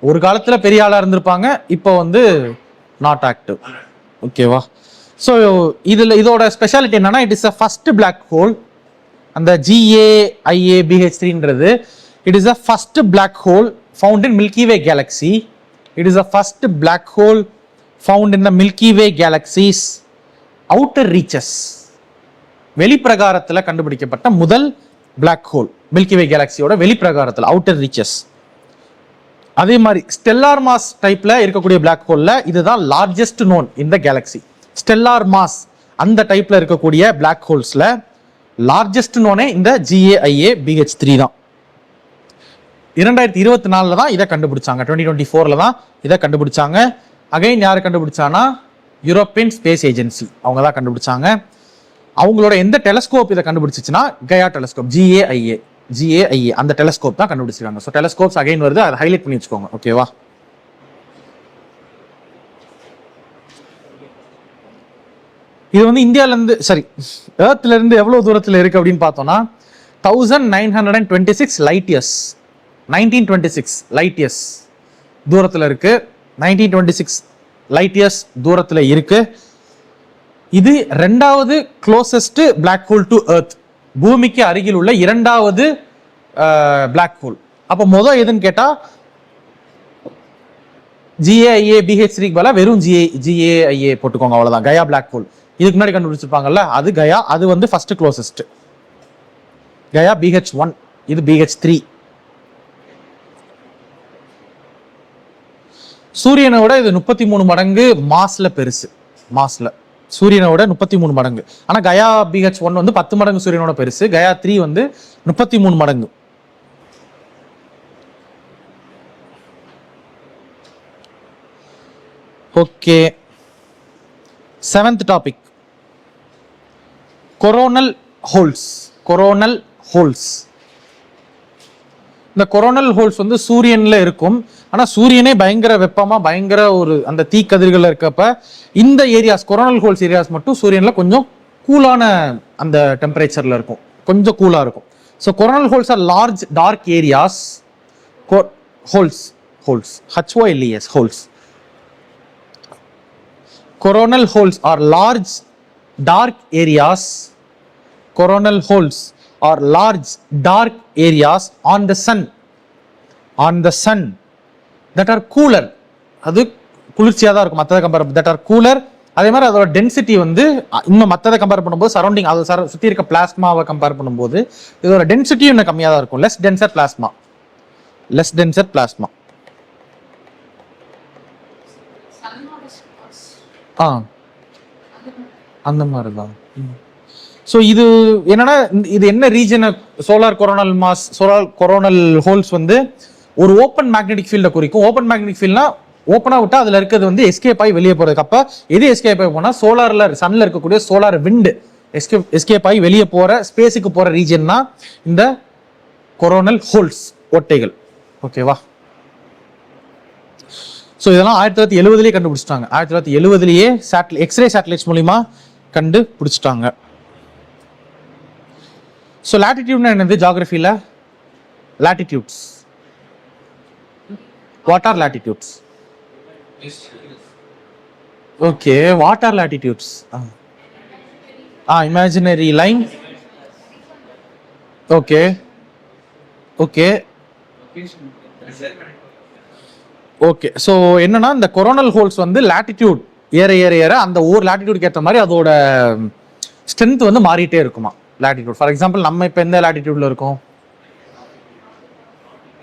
ஒரு காலத்துல பெரிய ஆளா இருந்திருப்பாங்க, இப்போ வந்து நாட் ஆக்டிவ். ஓகேவா? ஸோ இதோட ஸ்பெஷாலிட்டி என்னன்னா, it is a first black hole. அந்த GAIA BH3ன்றது it is a first black hole found in milky way galaxy. It is a first black hole found in the milky way galaxy's outer reaches. வெளிப்பிரகாரத்தில் கண்டுபிடிக்கப்பட்ட முதல் black hole milky way கேலக்சியோட வெளிப்பிரகாரத்தில், outer reaches. அதே மாதிரி stellar mass டைப்ல இருக்கக்கூடிய black ஹோல்ல இதுதான் largest known in the Galaxy. Stellar mass அந்த டைப்ல இருக்கக்கூடிய பிளாக் ஹோல்ஸ்ல லார்ஜஸ்ட் நோனே இந்த GAIA BH3 தான். 2024 தான் இதை கண்டுபிடிச்சாங்க. 2024 தான் இதை கண்டுபிடிச்சாங்க. அகைன் யார் கண்டுபிடிச்சானா? யூரோப்பியன் ஸ்பேஸ் ஏஜென்சி, அவங்க தான் கண்டுபிடிச்சாங்க. அவங்களோட எந்த டெலஸ்கோப் இதை கண்டுபிடிச்சிச்சுன்னா கயா டெலஸ்கோப். GAIA அந்த டெலஸ்கோப் தான் கண்டுபிடிச்சிருக்காங்க. ஸோ டெலஸ்கோப்ஸ் அகைன் வருது, அதை ஹைலைட் பண்ணி வச்சுக்கோங்க. ஓகேவா? இது வந்து இந்தியாவிலேருந்து ஏர்த்ல இருந்து எவ்வளவு தூரத்தில் இருக்கு அப்படின்னு பார்த்தோம்னா 1926 லைட் இயர்ஸ். 1926 லைட் இயர்ஸ் தூரத்தில் இருக்கு. 1926 லைட் இயர்ஸ் தூரத்தில் இருக்கு. இது ரெண்டாவது closest black hole to earth. பூமிக்கு அருகில் உள்ள இரண்டாவது பிளாக் ஹோல். அப்போ மொதல் எதுன்னு கேட்டா GAIA BH3 பதிலா வெறும் GAIA போட்டுக்கோங்க, அவ்வளவுதான். கயா பிளாக் ஹோல் இதுக்கு முன்னாடி கண்டுபிடிச்சிருப்பாங்கல்ல, அது கயா. அது வந்து ஃபர்ஸ்ட் க்ளோசஸ்ட். கயா BH1, இது BH3. சூரியனை விட இது 33 மடங்கு மாஸ்ல பெருசு. சூரியனை விட 33 மடங்கு. ஆனா கயா BH1 வந்து 10 மடங்கு சூரியனோட பெருசு. கயா 3 வந்து 33 மடங்கு. Okay, 7th topic coronal holes. இந்த கொரோனல் ஹோல்ஸ் வந்து சூரியன்ல இருக்கும். ஆனா சூரியனே பயங்கர வெப்பமா, பயங்கர ஒரு அந்த தீக்கதிர்கள் இருக்கப்ப இந்த ஏரியாஸ், கொரோனல் ஹோல்ஸ் ஏரியாஸ் மட்டும் சூரியன்ல கொஞ்சம் கூலான அந்த டெம்பரேச்சர்ல இருக்கும், கொஞ்சம் கூலா இருக்கும். So coronal holes are large dark areas. Holes coronal holes are large dark areas. Coronal holes are large dark areas on the sun that are cooler. அது குளிர்ச்சியா தான் இருக்கும் மற்றதை கம்பேர். that are cooler. அதே மாதிரி அதோட டென்சிட்டி வந்து இன்னும் மற்றதை கம்பேர் பண்ணும்போது, சரௌண்டிங் அதை சுற்றி இருக்க பிளாஸ்மாவை கம்பேர் பண்ணும்போது இதோட டென்சிட்டியும் இன்னும் கம்மியாக தான் இருக்கும். Less tensor plasma. அந்த மாதிரி தான். ஸோ இது என்னன்னா, இது என்ன ரீஜன்? சோலார் கொரோனல் ஹோல்ஸ் வந்து ஒரு ஓப்பன் மேக்னெட்டிக் ஃபீல்டை குறிக்கும். ஓப்பன் மேக்னெட்டிக் ஃபீல்ட்னா ஓப்பனா விட்டா அதுல இருக்கிறது வந்து எஸ்கேப் ஆகி வெளியே போறதுக்கு. அப்ப எது எஸ்கேப் ஆகி போனா சன்ல இருக்கக்கூடிய சோலார் விண்ட் எஸ்கேப் ஆகி வெளியே போற, ஸ்பேஸுக்கு போற ரீஜன்னா இந்த கொரோனல் ஹோல்ஸ், ஓட்டைகள். ஓகேவா? ஸோ இதெல்லாம் 1970 கண்டுபிடிச்சிட்டாங்க. 1970 எக்ஸ்ரே சேட்டலைட்ஸ் மூலியமா கண்டுபிடிச்சிட்டாங்க. ஸோ லாட்டிடியூட்னா என்னது? ஜியோகிராஃபியில் latitudes. What are latitudes? Okay, what are latitudes? Imaginary line. Okay okay okay. So என்னன்னா இந்த கொரோனல் ஹோல்ஸ் வந்து லேட்டிடியூட் ஏற ஏற ஏற அந்த ஒவ்வொரு லேட்டிடியூடுக்கு ஏற்ற மாதிரி அதோட ஸ்ட்ரென்த் வந்து மாறிட்டே இருக்குமா லேட்டிடியூட். ஃபார் எக்ஸாம்பிள் நம்ம இப்போ எந்த லேட்டிடியூட்ல இருக்கோம்?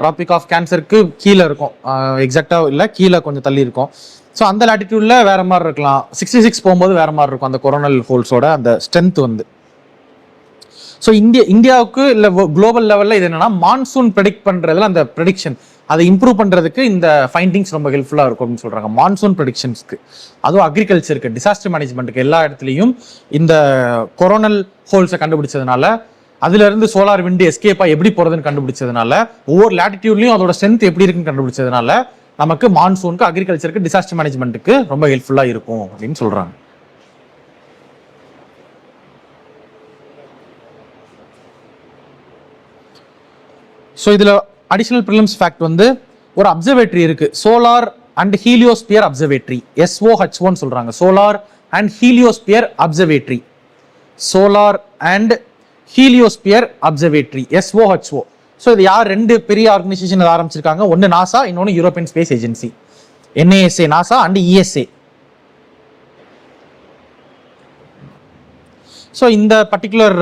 ட்ராபிக் ஆஃப் கேன்சருக்கு கீழே இருக்கும், எக்ஸாக்டாக இல்லை, கீழே கொஞ்சம் தள்ளி இருக்கும். ஸோ அந்த லேட்டிடியூட்ல வேற மாதிரி இருக்கலாம். 66 போகும்போது வேற மாதிரி இருக்கும் அந்த கொரோனல் ஹோல்ஸோட அந்த ஸ்ட்ரென்த் வந்து. ஸோ இந்தியாவுக்கு இல்லை குளோபல் லெவலில் இது என்னன்னா மான்சூன் ப்ரெடிக்ட் பண்ணுறதுல அந்த ப்ரெடிக்ஷன் அதை இம்ப்ரூவ் பண்ணுறதுக்கு இந்த ஃபைண்டிங்ஸ் ரொம்ப ஹெல்ப்ஃபுல்லாக இருக்கும் அப்படின்னு சொல்கிறாங்க. மான்சூன் ப்ரெடிக்ஷன்ஸ்க்கு, அதுவும் அக்ரிகல்ச்சருக்கு, டிசாஸ்டர் மேனேஜ்மெண்ட்டுக்கு எல்லா இடத்துலையும் இந்த கொரோனல் ஹோல்ஸை கண்டுபிடிச்சதுனால, அதுல இருந்து சோலார் விண்டு எஸ்கேப்பா எப்படி போறதுன்னு கண்டுபிடிச்சதுனால, ஒவ்வொரு லேட்டிடியூட்லையும் அதோட ஸ்ட்ரென்த் எப்படி இருக்குன்னு கண்டுபிடிச்சதுனால நமக்கு மான்சூனுக்கு, அக்ரிகல்ச்சருக்கு, டிசாஸ்டர் மேனேஜ்மெண்ட்டுக்கு ரொம்ப ஹெல்ப்ஃபுல்லா இருக்கும் அப்படின்னு சொல்றாங்க. ஸோ இதுல அடிஷனல் ப்ரிலிம்ஸ் ஃபேக்ட் வந்து ஒரு அப்சர்வேட்டரி இருக்கு, solar and heliosphere observatory, SOH1 சொல்றாங்க. Solar and heliosphere observatory, solar and heliosphere observatory, SOHO. So இது யார்? ரெண்டு பெரிய ஆர்கனைசேஷன் ஆரம்பிச்சிருக்காங்க. ஒன்று நாசா, இன்னொன்று European space agency, NASA, NASA and ESA. So இந்த பர்டிகுலர்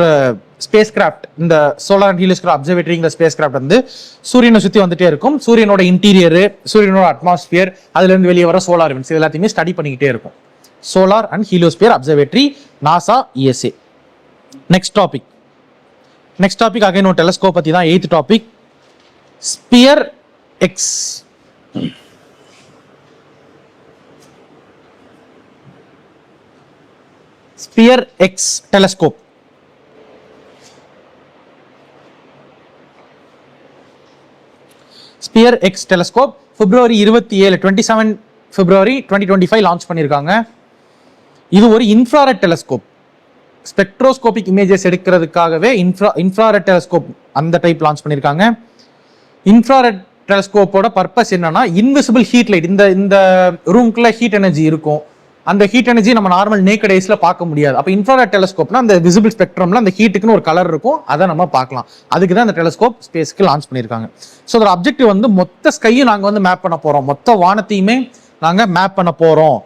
ஸ்பேஸ் கிராஃப்ட், இந்த சோலார் அண்ட் ஹீலியோஸ்பியர் அப்சர்வேட்டரிங்கிற ஸ்பேஸ் கிராஃப்ட் வந்து சூரியனை சுற்றி வந்துட்டே இருக்கும். சூரியனோட இன்டீரியரு, சூரியனோட அட்மாஸ்பியர், அதுலேருந்து வெளியே வர சோலார் இவெண்ட்ஸ் எல்லாத்தையுமே ஸ்டடி பண்ணிக்கிட்டே இருக்கும். Solar and heliosphere observatory, NASA, ESA. Next topic again ஒரு டெலஸ்கோப் பத்தி தான். 8th topic, sphere X. Sphere X telescope. Sphere X telescope February 27 February 2025 launch பண்ணியிருக்காங்க. இது ஒரு இன்ஃப்ராரெட் டெலஸ்கோப். ஸ்பெக்ட்ரோஸ்கோபிக் இமேஜஸ் எடுக்கிறதுக்காகவே இன்ஃப்ராரெட் டெலஸ்கோப் அந்த டைப் லான்ச் பண்ணியிருக்காங்க. Infrared டெலஸ்கோப்போட பர்பஸ் என்னன்னா, இன்விசிபிள் ஹீட் லைட், இந்த ரூம்குள்ள ஹீட் எனர்ஜி இருக்கும், அந்த ஹீட் எனர்ஜி நம்ம நார்மல் நேக்கட் ஐஸ்ல பார்க்க முடியாது. அப்போ இன்ஃப்ராரெட் டெலஸ்கோப்னா அந்த விசிபிள் ஸ்பெக்ட்ரம்ல அந்த ஹீட்டுக்குன்னு ஒரு கலர் இருக்கும், அதை நம்ம பார்க்கலாம். அதுக்கு தான் அந்த டெலஸ்கோப் ஸ்பேஸ்க்கு லான்ச் பண்ணியிருக்காங்க. ஸோ அதோட அப்ஜெக்டிவ் வந்து மொத்த ஸ்கையும் நாங்கள் வந்து மேப் பண்ண போறோம், மொத்த வானத்தையுமே நாங்கள் மேப் பண்ண போறோம்.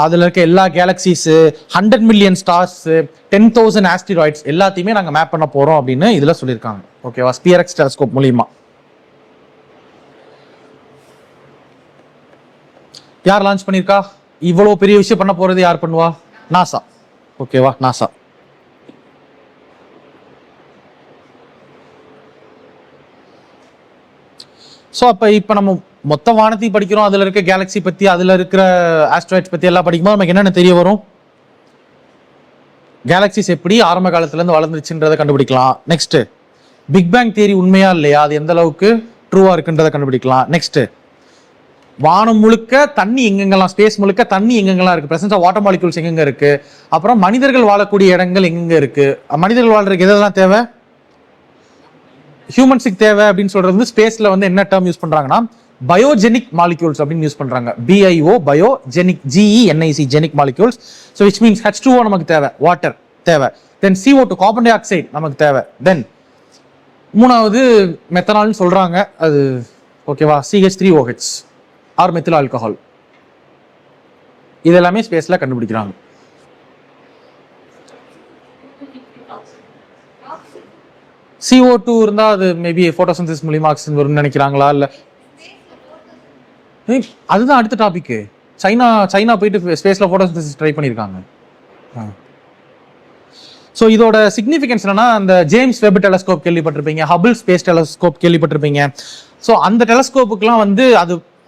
அதில் இருக்க எல்லா கேலக்சிஸ், 100 மில்லியன் ஸ்டார்ஸ், 10,000 ஆஸ்டிராய்ட்ஸ் எல்லாத்தையுமே நாங்கள் மேப் பண்ண போறோம் அப்படின்னு இதில் சொல்லியிருக்காங்க. ஓகேவா? ஸ்பியர் எக்ஸ் டெலஸ்கோப் மூலியமா யார் லான்ச் பண்ணியிருக்கா? இவ்வளவு பெரிய விஷயம் பண்ண போறது யார் பண்ணுவா? நாசா. ஓகேவா? நாசா. ஸோ இப்போ நம்ம மொத்த வானத்தையும் படிக்கிறோம், அதுல இருக்க கேலக்சி பத்தி, அதுல இருக்கிற ஆஸ்ட்ராய்ட்ஸ் பத்தி எல்லாம் படிக்கும்போது நமக்கு என்னென்ன தெரிய வரும்? கேலக்சிஸ் எப்படி ஆரம்ப காலத்துல இருந்து வளர்ந்துச்சுன்றதை கண்டுபிடிக்கலாம். நெக்ஸ்ட், பிக் பேங் தியரி உண்மையா இல்லையா, அது எந்த அளவுக்கு ட்ரூவா இருக்குன்றதை கண்டுபிடிக்கலாம். நெக்ஸ்ட், வானம் முழுக்க தண்ணி எங்கெங்கெல்லாம், ஸ்பேஸ் முழுக்க தண்ணி எங்கெங்கெல்லாம் இருக்கு, பிரசன்ஸ் ஆஃப் வாட்டர் மாலிகூல்ஸ் எங்கெங்க இருக்கு, அப்புறம் மனிதர்கள் வாழக்கூடிய இடங்கள் எங்கெங்க இருக்கு, மனிதர்கள் வாழ்றதுக்கு எதெல்லாம் தேவை, ஹியூமன்ஸுக்கு தேவை அப்படின்னு சொல்றது ஸ்பேஸ்ல வந்து என்ன டேர்ம் யூஸ் பண்றாங்கன்னா பயோஜெனிக் மாலிகூல்ஸ் அப்படின்னு யூஸ் பண்றாங்க. BIO biogenic, GENIC genic molecules. So which means H2O நமக்கு தேவை, வாட்டர் தேவை, தென் CO2 கார்பன் டை ஆக்சைடு நமக்கு தேவை, தென் மூணாவது மெத்தனால்னு சொல்றாங்க, அது ஓகேவா, CH3OH ஆர் மெத்தில் ஆல்கஹால். இதெல்லாமே ஸ்பேஸ்ல கண்டுபிடிக்கிறாங்க. CO2 இருந்தா அது மேபி போட்டோசிந்தசிஸ் மூலமா ஆக்சிஜன் வரும்னு நினைக்கிறாங்களா? இல்ல அதுதான் அடுத்த டாபிக். சைனா போயிட்டு ஸ்பேஸ்ல போட்டோசிந்தசிஸ் ட்ரை பண்ணிருக்காங்க. ஸோ இதோட சிக்னிஃபிகன்ஸ் என்னன்னா, அந்த ஜேம்ஸ் வெப் டெலஸ்கோப் கேள்விப்பட்டிருப்பீங்க, ஹபிள் ஸ்பேஸ் டெலஸ்கோப் கேள்விப்பட்டிருப்பீங்க. ஸோ அந்த டெலஸ்கோப்புக்குலாம் வந்து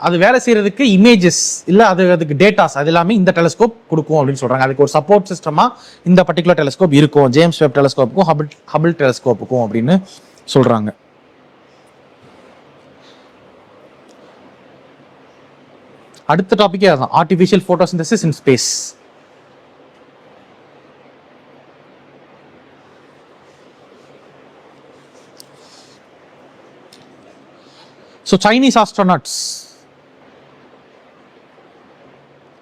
அது வேலை செய்யறதுக்கு இமேஜஸ் இல்ல, அதுக்கு டேட்டாஸ் அது எல்லாமே இந்த டெலஸ்கோப் கொடுக்கும் அப்படின்னு சொல்றாங்க. அதுக்கு ஒரு சப்போர்ட் சிஸ்டமா இந்த பர்டிகுலர் டெலஸ்கோப் இருக்கும், ஜேம்ஸ் வெப் டெலஸ்கோப்புக்கும் ஹபிள் டெலஸ்கோப்புக்கும் அப்படின்னு சொல்றாங்க. அடுத்த டாபிக்கே அதான், ஆர்டிஃபிஷியல் போட்டோசிந்தசிஸ் இன் ஸ்பேஸ். ஸோ சைனீஸ் ஆஸ்ட்ரோநாட்ஸ்,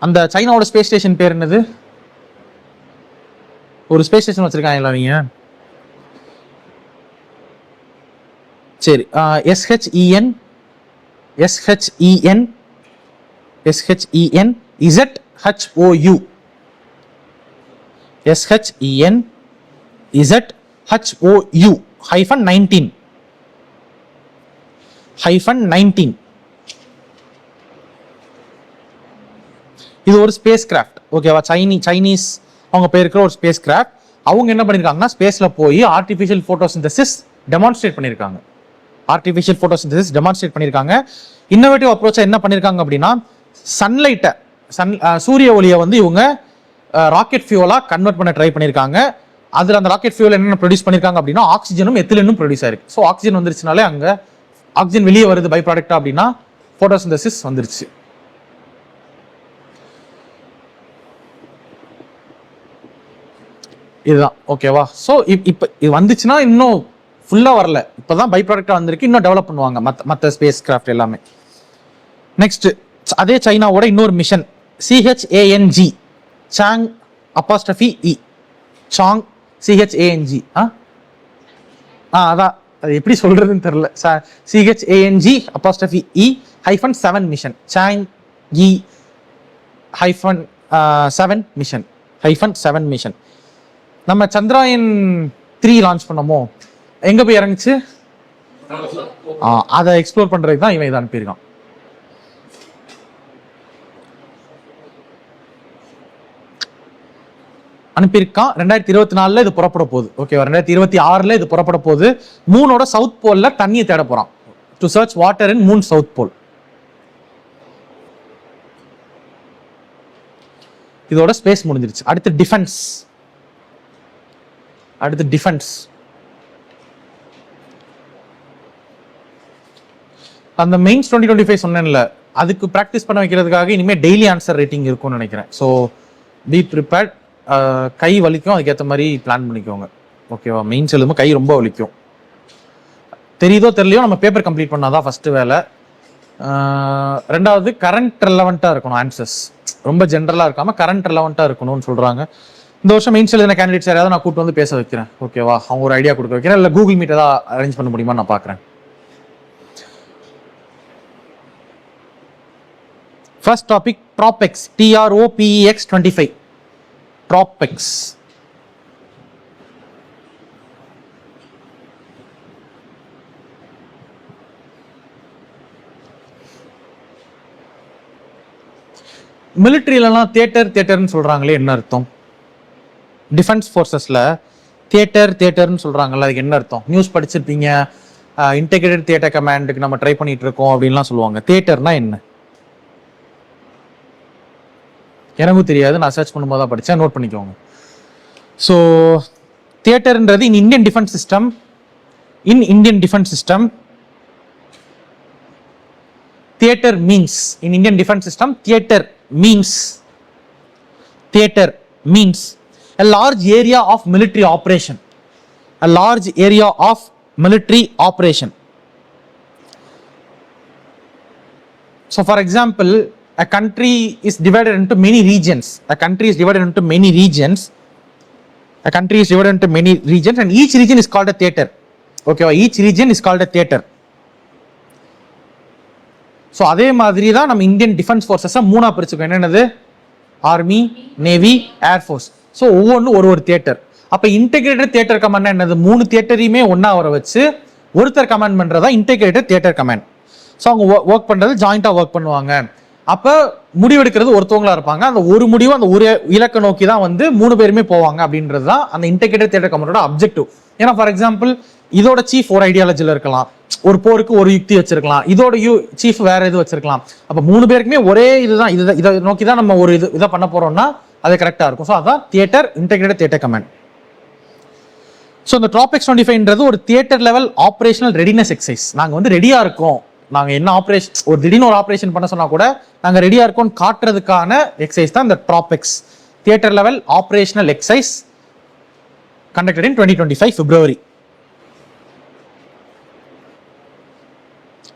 அந்த சைனாவோட ஸ்பேஸ் ஸ்டேஷன் பேர் என்னது? ஒரு ஸ்பேஸ் ஸ்டேஷன் வச்சிருக்காங்களா நீங்க? சரி, SHEN SHEN SHEN ZHOU SHEN ZHOU -19 -19. இது ஒரு ஸ்பேஸ் கிராஃப்ட். ஓகேவா? சைனீஸ் அவங்க பேர் இருக்கிற ஒரு ஸ்பேஸ் கிராஃப்ட். அவங்க என்ன பண்ணியிருக்காங்கன்னா ஸ்பேஸ்ல போய் ஆர்டிஃபிஷியல் ஃபோட்டோசிந்தசிஸ் டெமான்ஸ்ட்ரேட் பண்ணியிருக்காங்க. இன்னோவேட்டிவ் அப்ரோச்சா என்ன பண்ணியிருக்காங்க அப்படின்னா, சன்லைட்டை சூரிய ஒளியை வந்து இவங்க ராக்கெட் ஃபியூவலா கன்வெர்ட் பண்ண ட்ரை பண்ணியிருக்காங்க. அதில் அந்த ராக்கெட் ஃபியூவல் என்னென்ன ப்ரொடியூஸ் பண்ணியிருக்காங்க அப்படின்னா ஆக்சிஜனும் எத்திலனும் ப்ரொடியூஸ் ஆயிருக்கு. ஸோ ஆக்சிஜன் வந்துருச்சுனாலே அங்கே ஆக்சிஜன் வெளியே வருது பை ப்ராடக்டா அப்படின்னா ஃபோட்டோசிந்தசிஸ் வந்துருச்சு. இதுதான். ஓகேவா? ஸோ இப்போ இது வந்துச்சுன்னா இன்னும் ஃபுல்லாக வரல, இப்போதான் பை ப்ராடக்டாக வந்திருக்கு, இன்னும் டெவலப் பண்ணுவாங்க மற்ற ஸ்பேஸ் கிராஃப்ட் எல்லாமே. நெக்ஸ்ட் அதே சைனாவோட இன்னொரு mission CHANG song ' E song CHANG அதான் அது எப்படி சொல்றதுன்னு தெரியல. CHANG ' E -7 mission song E -7 mission. நம்ம சந்திராயன் 3 லான்ச் பண்ணோமோ, எங்க போய் இறங்குச்சு? அதை எக்ஸ்ப்ளோர் பண்றதுக்கு தான் இவன் இதை அனுப்பியிருக்கான். அனுப்பியிருக்கான். 2024 இது புறப்பட போகுது. ஓகேவா? 2026 இது புறப்பட போகுது. மூனோட சவுத் போல்ல தண்ணியை தேட போறான். To search water in moon south pole. இதோட ஸ்பேஸ் முடிஞ்சிருச்சு. அடுத்து டிஃபென்ஸ். அந்த மெயின்ஸ் 2025 சொன்னேன்ல, அதுக்கு ப்ராக்டிஸ் பண்ண வைக்கிறதுக்காக இனிமேல் டெய்லி ஆன்சர் ரேட்டிங் இருக்கும்னு நினைக்கிறேன். So be prepared. கை வலிக்கும், அதுக்கேற்ற மாதிரி பிளான் பண்ணிக்கோங்க. ஓகேவா? மெயின்ஸ் எழுதும் கை ரொம்ப வலிக்கும். தெரியுதோ தெரியலையோ நம்ம பேப்பர் கம்ப்ளீட் பண்ணாதான் ஃபர்ஸ்ட் வேலை. ரெண்டாவது கரண்ட் ரெலவெண்ட்டாக இருக்கணும் ஆன்சர்ஸ். ரொம்ப ஜென்ரலாக இருக்காமல் கரண்ட் ரெலவெண்ட்டாக இருக்கணும்னு சொல்கிறாங்க. இந்த வருஷம் மெயின்ஸ் எழுதின கேண்டிடேட்ஸ் யாராவது நான் கூப்பிட்டு வந்து பேச வைக்கிறேன். ஓகேவா? அவங்க ஒரு ஐடியா கொடுக்க வைக்கிறேன். இல்லை கூகுள் மீட் ஏதாவது அரேஞ்ச் பண்ண முடியுமா நான் பார்க்குறேன். First topic TROPEX TROPEX 25. TROPEX. மிலிட்ரியிலலாம் தியேட்டர்னு சொல்றாங்களே, என்ன அர்த்தம்? டிஃபென்ஸ் ஃபோர்ஸஸ்ல தியேட்டர்னு சொல்றாங்கல்ல, அதுக்கு என்ன அர்த்தம்? நியூஸ் படிச்சிருப்பீங்க, இன்டெகிரேட்டட் தியேட்டர் கமாண்டுக்கு நம்ம ட்ரை பண்ணிட்டு இருக்கோம் அப்படின்லாம் சொல்லுவாங்க. தியேட்டர்னா என்ன? எனக்கும் தெரியாது, நான் சர்ச் பண்ணும்போது தான் படித்தேன், நோட் பண்ணிக்கோங்க. ஸோ தியேட்டர்ன்றது in Indian defence system theatre means a large area of military operation. So for example, a country is divided into many regions. And each region is called a theater. Okay, each region is called a theater. So அதே மாதிரி தான் நம்ம Indian defence ஃபோர்ஸஸை மூணா பிரிச்சுக்கோம். என்னென்னது? Army, navy, air force. So ஒவ்வொன்றும் ஒரு தியேட்டர். அப்போ இன்டெகிரேட்டட் தியேட்டர் கமாண்ட் என்னது? 3 தியேட்டரையுமே ஒன்னா வர வச்சு ஒருத்தர் கமாண்ட் பண்றதா இன்டெகிரேட்டட் தியேட்டர் கமாண்ட். ஸோ அவங்க ஒர்க் பண்றது ஜாயிண்டா ஒர்க் பண்ணுவாங்க. அப்போ முடிவெடுக்கிறது ஒருத்தவங்களா இருப்பாங்க. அந்த ஒரு முடிவு அந்த ஒரு இலக்கை நோக்கி தான் வந்து 3 பேருமே போவாங்க அப்படின்றது தான் அந்த இன்டெகிரேட்டட் தியேட்டர் கமாண்டோட அப்ஜெக்டிவ். ஏன்னா ஃபார் எக்ஸாம்பிள் இதோட சீஃப் ஒரு ஐடியாலஜில இருக்கலாம், ஒரு போருக்கு ஒரு யுக்தி வச்சிருக்கலாம், இதோட சீஃப் வேற இது வச்சிருக்கலாம். அப்ப 3 பேருக்குமே ஒரே இதுதான், இதை நோக்கி தான் நம்ம ஒரு இதை பண்ண போறோம்னா அது கரெக்டா இருக்கும். ஸோ அதான் theatre, integrated theatre command. So இந்த TROPEX 25ன்றது ஒரு theatre level operational readiness exercise. நாங்கள் வந்து ரெடியா இருக்கோம், நாங்க என்ன ஆப்ரேஷன், ஒரு திடீர்னு ஒரு ஆப்ரேஷன் பண்ண சொன்னா கூட நாங்க ரெடியா இருக்கோம் காட்டுறதுக்கான எக்ஸசைஸ் தான் இந்த TROPEX theatre level operational exercise conducted in 2025 February.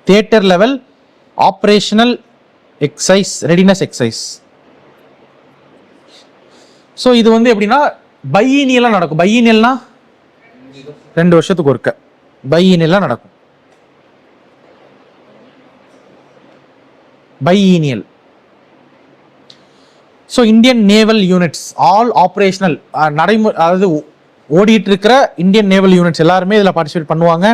Theatre level operational exercise, readiness exercise. So இது வந்து எப்படின்னா பையினியெல்லாம் நடக்கும். பையினியல்னா 2 வருஷத்துக்கு ஒருக்க பையினியெல்லாம் நடக்கும். Biennial. So Indian naval units all operational நடைமுறை, அதாவது ஓடிட்டு இருக்கிற இந்தியன் நேவல் யூனிட்ஸ் எல்லாருமே இதில் பார்ட்டிசிபேட் பண்ணுவாங்க.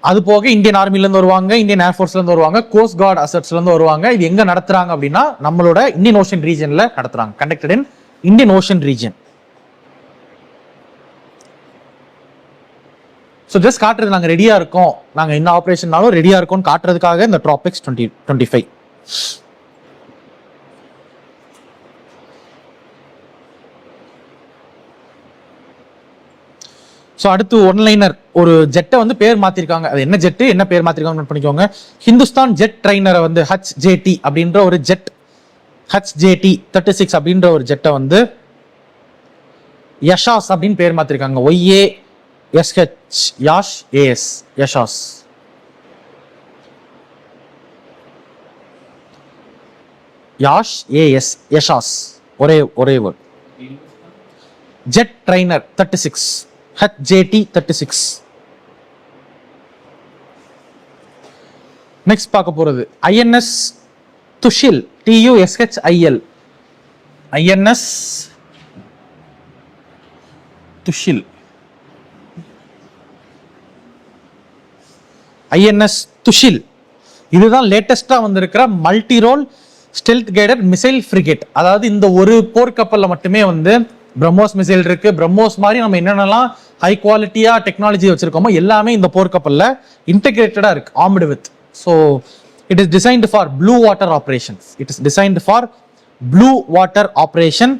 அது போக இந்தியன் ஆர்மிலேருந்து வருவாங்க, இந்தியன் ஏர்ஃபோர்ஸ்லேருந்து வருவாங்க, கோஸ்ட் கார்டு அசட்ஸ்லேருந்து வருவாங்க. இது எங்கே நடத்துறாங்க அப்படின்னா நம்மளோட இந்தியன் ஓஷன் ரீஜனில் நடத்துறாங்க. Conducted in Indian ocean region. So just காட்டுறது நாங்கள் ரெடியாக இருக்கோம், நாங்கள் என்ன ஆப்ரேஷன்னாலும் ரெடியாக இருக்கோம்னு காட்டுறதுக்காக இந்த ட்ராபிக்ஸ் 2025. ஸோ அடுத்து ஒன்லைனர், ஒரு ஜெட்டை வந்து பேர் மாற்றிருக்காங்க. அது என்ன ஜெட்டு, என்ன பேர் மாற்றிருக்காங்க நோட் பண்ணிக்கோங்க. ஹிந்துஸ்தான் ஜெட் ட்ரைனரை வந்து HJT அப்படின்ற ஒரு ஜெட், HJT 36 அப்படின்ற ஒரு ஜெட்டை வந்து யஷாஸ் அப்படின்னு பேர் மாற்றிருக்காங்க. YASH, Yash AS, யஷாஸ். Yash AS, Yashas, ஒரே word. Jet trainer 36, HJT 36. Next பார்க்க போறது INS துஷில், TUSHIL, INS துஷில், INS துஷில். இதுதான் லேட்டஸ்டா வந்திருக்கிற multi role stealth guided missile frigate. அதாவது இந்த ஒரு போர்க்கப்பல்ல மட்டுமே வந்து பிரம்மோஸ் மிசைல் இருக்கு. பிரம்மோஸ் மாதிரி நம்ம என்னென்னலாம் ஹை குவாலிட்டியா டெக்னாலஜி வச்சிருக்கோமோ எல்லாமே இந்த போர்க்கப்பல்ல இன்டெகிரேட்டடா இருக்கு, armed with. So it is designed for blue water operations. It is designed for blue water operation.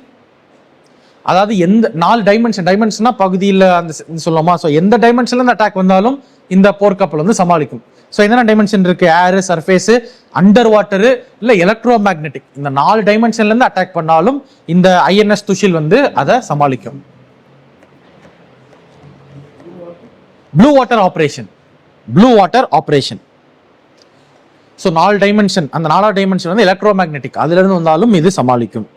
அதாவது எந்த 4 டைமென்ஷன்னா பகுதியில் அந்த சொல்லுமா, ஸோ எந்த டைமென்ஷன்ல இந்த அட்டாக் வந்தாலும் இந்த போர்க்கப்பல் வந்து சமாளிக்கும். ஸோ என்னென்ன டைமென்ஷன் இருக்கு, ஏர், சர்ஃபேஸ், அண்டர் வாட்டரு, இல்லை எலக்ட்ரோ மேக்னெட்டிக், இந்த 4 டைமென்ஷன்ல இருந்து அட்டாக் பண்ணாலும் இந்த INS துஷில் வந்து அதை சமாளிக்கும். Blue water operation, blue water operation. So 4 dimension, அந்த 4வது டைமென்ஷன் வந்து எலக்ட்ரோ மேக்னெட்டிக், அதுல இருந்து வந்தாலும் இது சமாளிக்கும்.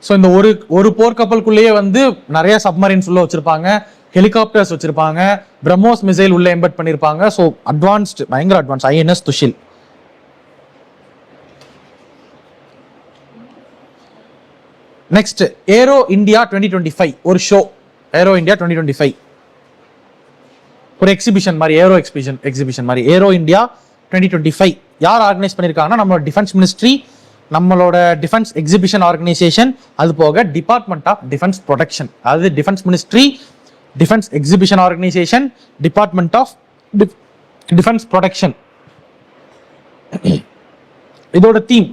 ஸோ இந்த ஒரு போர்க்கப்பலுக்குள்ளேயே வந்து நிறைய சப்மரைன்ஸ் உள்ள வச்சிருப்பாங்க, ஹெலிகாப்டர்ஸ் வச்சிருப்பாங்க, பிரம்மோஸ் மிசைல் உள்ள எம்பெட் பண்ணிருப்பாங்க. ஸோ அட்வான்ஸ்டு, பயங்கர advance INS Tushil. Next aero India 2025, ஒரு ஷோ. ஏரோ இந்தியா 2025 ஒரு எக்ஸிபிஷன் மாதிரி, ஏரோ எக்ஸிபிஷன் மாதிரி ஏரோ இந்தியா 2025 யார் ஆர்கனைஸ் பண்ணியிருக்காங்கன்னா நம்மளோட டிஃபென்ஸ் மினிஸ்ட்ரி, நம்மளோட டிஃபென்ஸ் எக்ஸிபிஷன் ஆர்கனைசேஷன், அது போக டிபார்ட்மெண்ட் ஆஃப் டிஃபென்ஸ் ப்ரொடெக்ஷன். அதாவது defence ministry, defence exhibition organisation, department of defence production. இதோட தீம்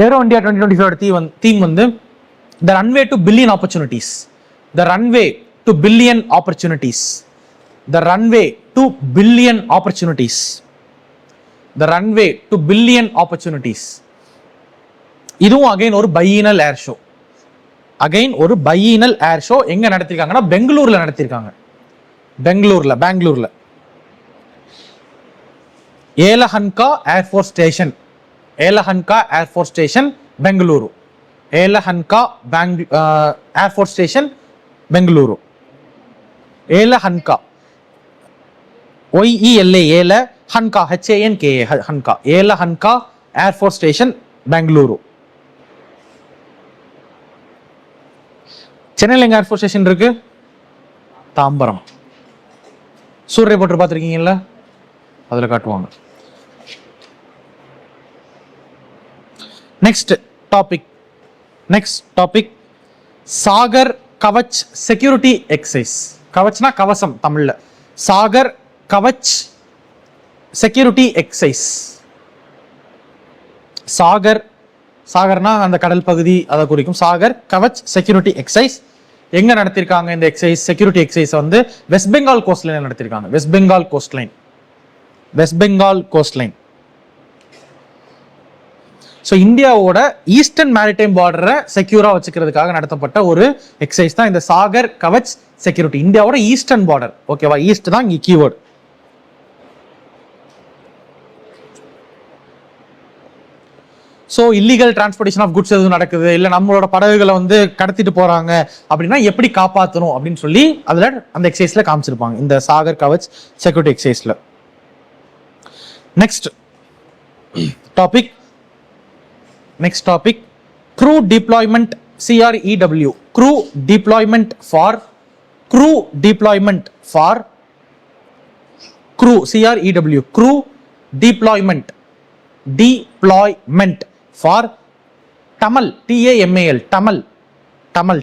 ஏரோ இந்தியா 2025 தீம் வந்து the runway to billion opportunities. The runway to billion opportunities. The runway to billion opportunities. The runway to billion opportunities. இதுவும் again ஒரு பையினல் ஏர் show. Again ஒரு பையினல் ஏர் show எங்க நடத்திருக்காங்கன்னா பெங்களூர்ல நடத்திருக்காங்க. பெங்களூர்ல Yelahanka air force station, Yelahanka air force station Bengaluru. Yelahanka air force station Bengaluru. Yelahanka, OELA, Yelahanka, HANKA, ஹன்கா, Yelahanka air force station Bengaluru. சென்னையில் எங்க ஏர்ஃபோர்ஸ் ஸ்டேஷன் இருக்கு? தாம்பரம். சூரிய போட்டு பார்த்துருக்கீங்கல்ல, அதில் காட்டுவாங்க. Next topic Sagar Kavach security exercise. கவச்னா கவசம் தமிழ்ல. Sagar Kavach security exercise. சாகர்னா அந்த கடல் பகுதி அதை குறிக்கும். சாகர் கவச் செக்யூரிட்டி எக்ஸசைஸ் எங்க நடத்திருக்காங்க? இந்த எக்ஸசைஸ், செக்யூரிட்டி எக்ஸசைஸ் வந்து வெஸ்ட் பெங்கால் கோஸ்ட் லைன் நடத்திருக்காங்க. West Bengal coastline. So இந்தியாவோட ஈஸ்டர்ன் மேரிடைம் பார்டரை செக்யூரா வச்சுக்கிறதுக்காக நடத்தப்பட்ட ஒரு எக்ஸசைஸ் தான் இந்த சாகர் கவச் செக்யூரிட்டி. இந்தியாவோட ஈஸ்டர்ன் பார்டர், ஓகேவா? ஈஸ்ட் தான் இங்க keyword. So illegal transportation of goods எதுவும் நடக்குது, இல்லை நம்மளோட படகுகளை வந்து கடத்திட்டு போறாங்க அப்படின்னா எப்படி காப்பாற்றணும் அப்படின்னு சொல்லி அதில் அந்த எக்ஸசைஸ்ல காமிச்சிருப்பாங்க, இந்த சாகர் கவச் செக்யூரிட்டி எக்ஸசைஸ்ல. Next topic crew deployment, CREW, crew deployment for crew CREW, crew deployment for Tamal, TAMAL, Tamal TAMAL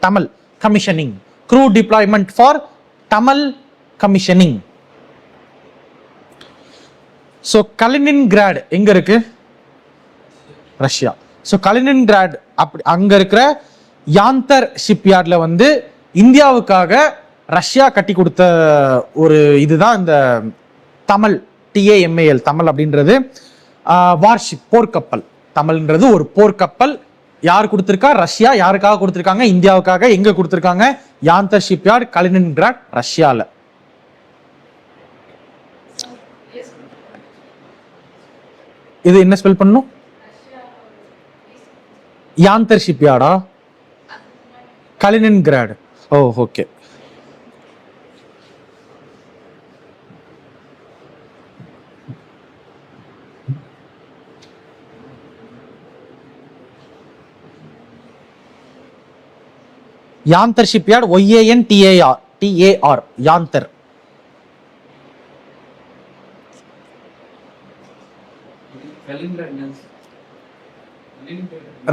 Tamal commissioning, crew deployment for Tamal commissioning. So Kaliningrad எங்க இருக்கு? ரஷ்யா. ஸோ கலினின்கிராட் அங்க இருக்கிற யாந்தர் ஷிப்யார்ட்ல வந்து இந்தியாவுக்காக ரஷ்யா கட்டி கொடுத்த ஒரு இதுதான் இந்த தமிழ், TAMAL தமிழ் அப்படின்றது வார்ஷிப், போர்க்கப்பல். தமிழ்ன்றது ஒரு போர்க்கப்பல். யார் கொடுத்திருக்கா? ரஷ்யா. யாருக்காக கொடுத்திருக்காங்க? இந்தியாவுக்காக. எங்க கொடுத்திருக்காங்க? யாந்தர் ஷிப்யார்ட், கலினின்கிராட், ரஷ்யால. இது என்ன ஸ்பெல் பண்ணும்? யாந்தர் ஷிப்யார்டா? Kaliningrad. Oh okay. Yantar shipyard, YANTAR, Yantar.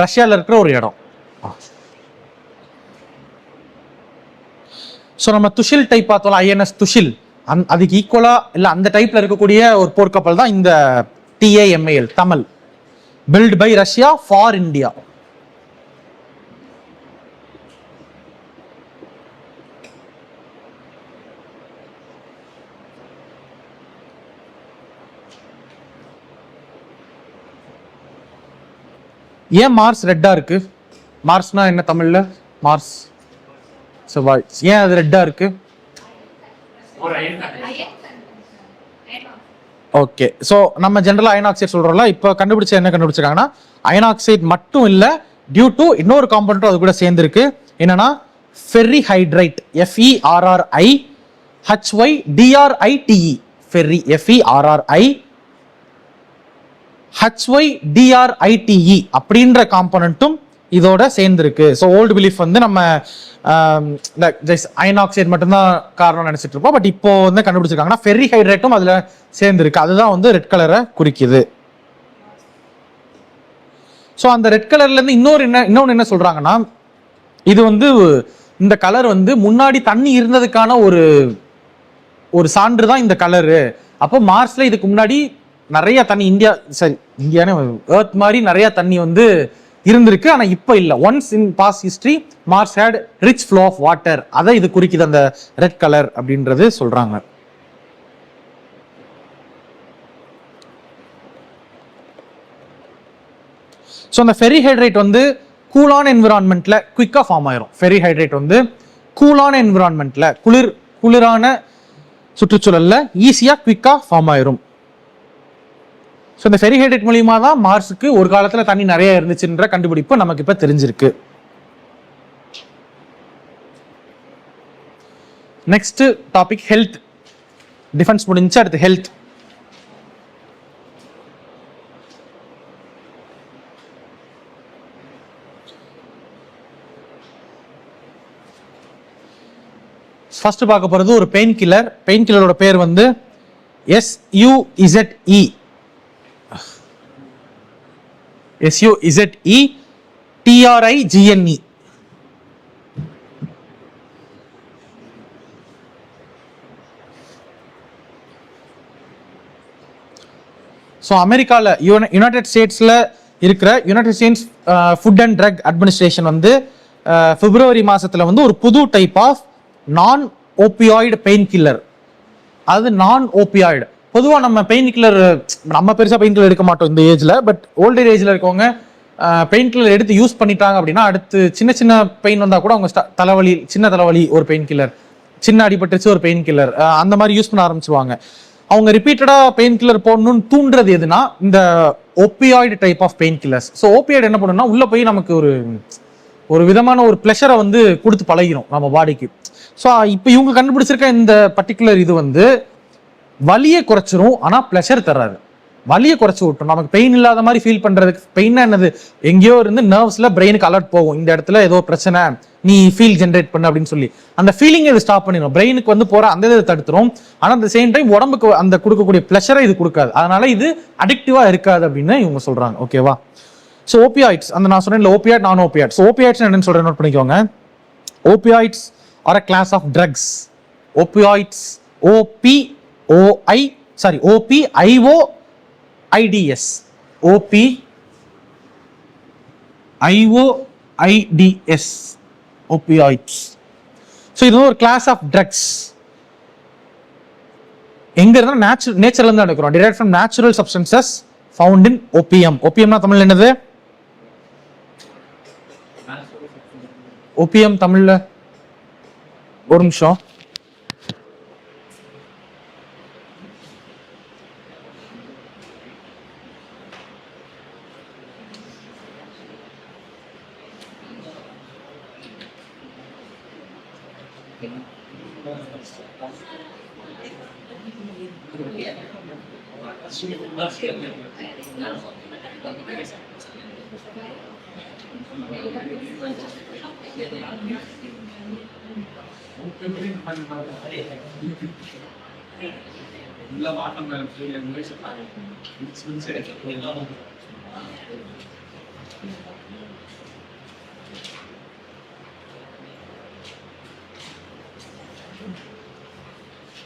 ரஷ்யால இருக்கிற ஒரு இடம். சோ நம்ம துஷில் டைப் பார்த்தோம், INS துஷில், அதுக்கு ஈக்குவலா இல்ல அந்த டைப்ல இருக்கக்கூடிய ஒரு போர்க்கப்பல் தான் இந்த TAMAL Tamil, built by Russia for India. ஏன் மார்ஸ் ரெட்டா இருக்கு? மார்ஸ்னா என்ன தமிழ்ல? மார்ஸ் செவ்வாய். ஏன் அது ரெட்டா இருக்கு? ஓகே. ஸோ நம்ம ஜென்ரலா அயன் ஆக்சைடு சொல்றோம்ல, இப்போ கண்டுபிடிச்ச என்ன கண்டுபிடிச்சிருக்காங்கன்னா அயன் ஆக்சைடு மட்டும் இல்ல, டியூ டு இன்னொரு காம்பனண்ட்டும் அது கூட சேர்ந்து இருக்கு. என்னன்னா ferry hydride, FERRIHYDRITE, ferry FERRIHYDRITE அப்படின்ற காம்பனண்ட்டும் இதோட சேர்ந்துருக்கு. ஸோ ஓல்டு பிலீஃப் வந்து நம்ம அயன் ஆக்சைடு மட்டும்தான் காரணம் நினைச்சிட்டு இருப்போம். பட் இப்போ வந்து கண்டுபிடிச்சிருக்காங்கன்னா ஃபெர்ரி ஹைட்ரேட்டும் அதுல சேர்ந்துருக்கு. அதுதான் வந்து ரெட் கலரை குறிக்குது. ஸோ அந்த ரெட் கலர்ல இருந்து இன்னொன்னு என்ன சொல்றாங்கன்னா, இது வந்து இந்த கலர் வந்து முன்னாடி தண்ணி இருந்ததுக்கான ஒரு சான்று தான் இந்த கலரு. அப்போ மார்ஸ்ல இதுக்கு முன்னாடி நிறைய தண்ணி, இந்தியானே எர்த் மாதிரி நிறைய தண்ணி வந்து இருந்திருக்கு. ஆனா இப்ப இல்ல. Once in past history Mars had rich flow of water. அதை இது குறிக்குது அந்த ரெட் கலர் அப்படின்றது சொல்றாங்க. ஸோ அந்த ஃபெர்ரி ஹைட்ரேட் வந்து கூலான என்விரான்மெண்ட்ல குயிக்கா ஃபார்ம் ஆயிரும். ஃபெர்ரி ஹைட்ரேட் வந்து கூலான என்விரான்மெண்ட்ல, குளிரான சுற்றுச்சூழல்ல ஈஸியா குயிக்கா ஃபார்ம் ஆயிரும். ஸோ இந்த ஃபெர்ரி ஹைட்ரேட் மூலியமா தான் மார்ஸுக்கு ஒரு காலத்துல தண்ணி நிறைய இருந்துச்சுன்ற கண்டுபிடிப்பு நமக்கு இப்ப தெரிஞ்சிருக்கு. Next topic health. டிஃபென்ஸ் முடிஞ்சு அடுத்து ஹெல்த். ஃபர்ஸ்ட் பார்க்க போறது ஒரு பெயின் கில்லர். பெயின் கில்லரோட பேர் வந்து SUZE TRIGNE. ஸோ அமெரிக்காவில் யுனைடெட் ஸ்டேட்ஸில் இருக்கிற United States Food and Drug Administration வந்து பிப்ரவரி மாசத்துல வந்து ஒரு புது type of non opioid pain killer, அது நான் ஓபியாய்டு. பொதுவாக நம்ம பெயின் கில்லர், நம்ம பெருசாக பெயின் கில்லர் எடுக்க மாட்டோம் இந்த ஏஜ்ல. பட் ஓல்டேஜ் ஏஜ்ல இருக்கவங்க பெயின் கில்லர் எடுத்து யூஸ் பண்ணிட்டாங்க அப்படின்னா அடுத்து சின்ன சின்ன பெயின் வந்தா கூட அவங்க தலைவலி, சின்ன தலைவலி ஒரு பெயின் கில்லர், சின்ன அடிபட்டுச்சு ஒரு பெயின் கில்லர் அந்த மாதிரி யூஸ் பண்ண ஆரம்பிச்சுவாங்க. அவங்க ரிப்பீட்டடா பெயின் கில்லர் போடணும்னு தூண்டுறது எதுனா இந்த opioid type of painkillers. So opioid என்ன பண்ணுன்னா உள்ள போய் நமக்கு ஒரு விதமான ஒரு ப்ளஷரை வந்து கொடுத்து பழகிடும் நம்ம பாடிக்கு. ஸோ இப்போ இவங்க கண்டுபிடிச்சிருக்க இந்த பர்டிகுலர் இது வந்து வலியை குறைச்சிரும், ஆனால் ப்ளஷர் தராது. வலியை குறைச்சி விட்டும், நமக்கு பெயின் இல்லாத மாதிரி ஃபீல் பண்றதுக்கு. பெயின்னா என்னது, எங்கேயோ இருந்து நர்வ்ஸ்ல பிரெயினுக்கு அலர்ட் போகும், இந்த இடத்துல ஏதோ பிரச்சனை, நீ ஃபீல் ஜென்ரேட் பண்ணு அப்படின்னு சொல்லி. அந்த ஃபீலிங் இது ஸ்டாப் பண்ணிடும், பிரெயினுக்கு வந்து போற அந்த இதை தடுத்துரும். ஆனால் அந்த சேம் டைம் உடம்புக்கு அந்த கொடுக்கக்கூடிய ப்ளஷரை இது கொடுக்காது. அதனால இது அடிக்டிவா இருக்காது அப்படின்னு இவங்க சொல்றாங்க. ஓகேவா? ஸோ ஓபியாய்ட்ஸ், அந்த நான் சொன்னேன் ஓபியாய்ட் நான் ஓபியாய்ட். ஸோ ஓபியாய்ட்ஸ் என்னன்னு சொல்றேன், நோட் பண்ணிக்கோங்க. Opioids are a class of drugs. Opioids OPIOIDS opioids. So இது ஒரு கிளாஸ் ஆஃப் ட்ரக்ஸ். எங்க இருந்தா நேச்சர்ல இருந்து எடுக்கிறோம், derived from natural substances found in opium. ஓபியம்னா தமிழ்ல என்னது? ஓபியம் தமிழ்ல ஒரு நிமிஷம்.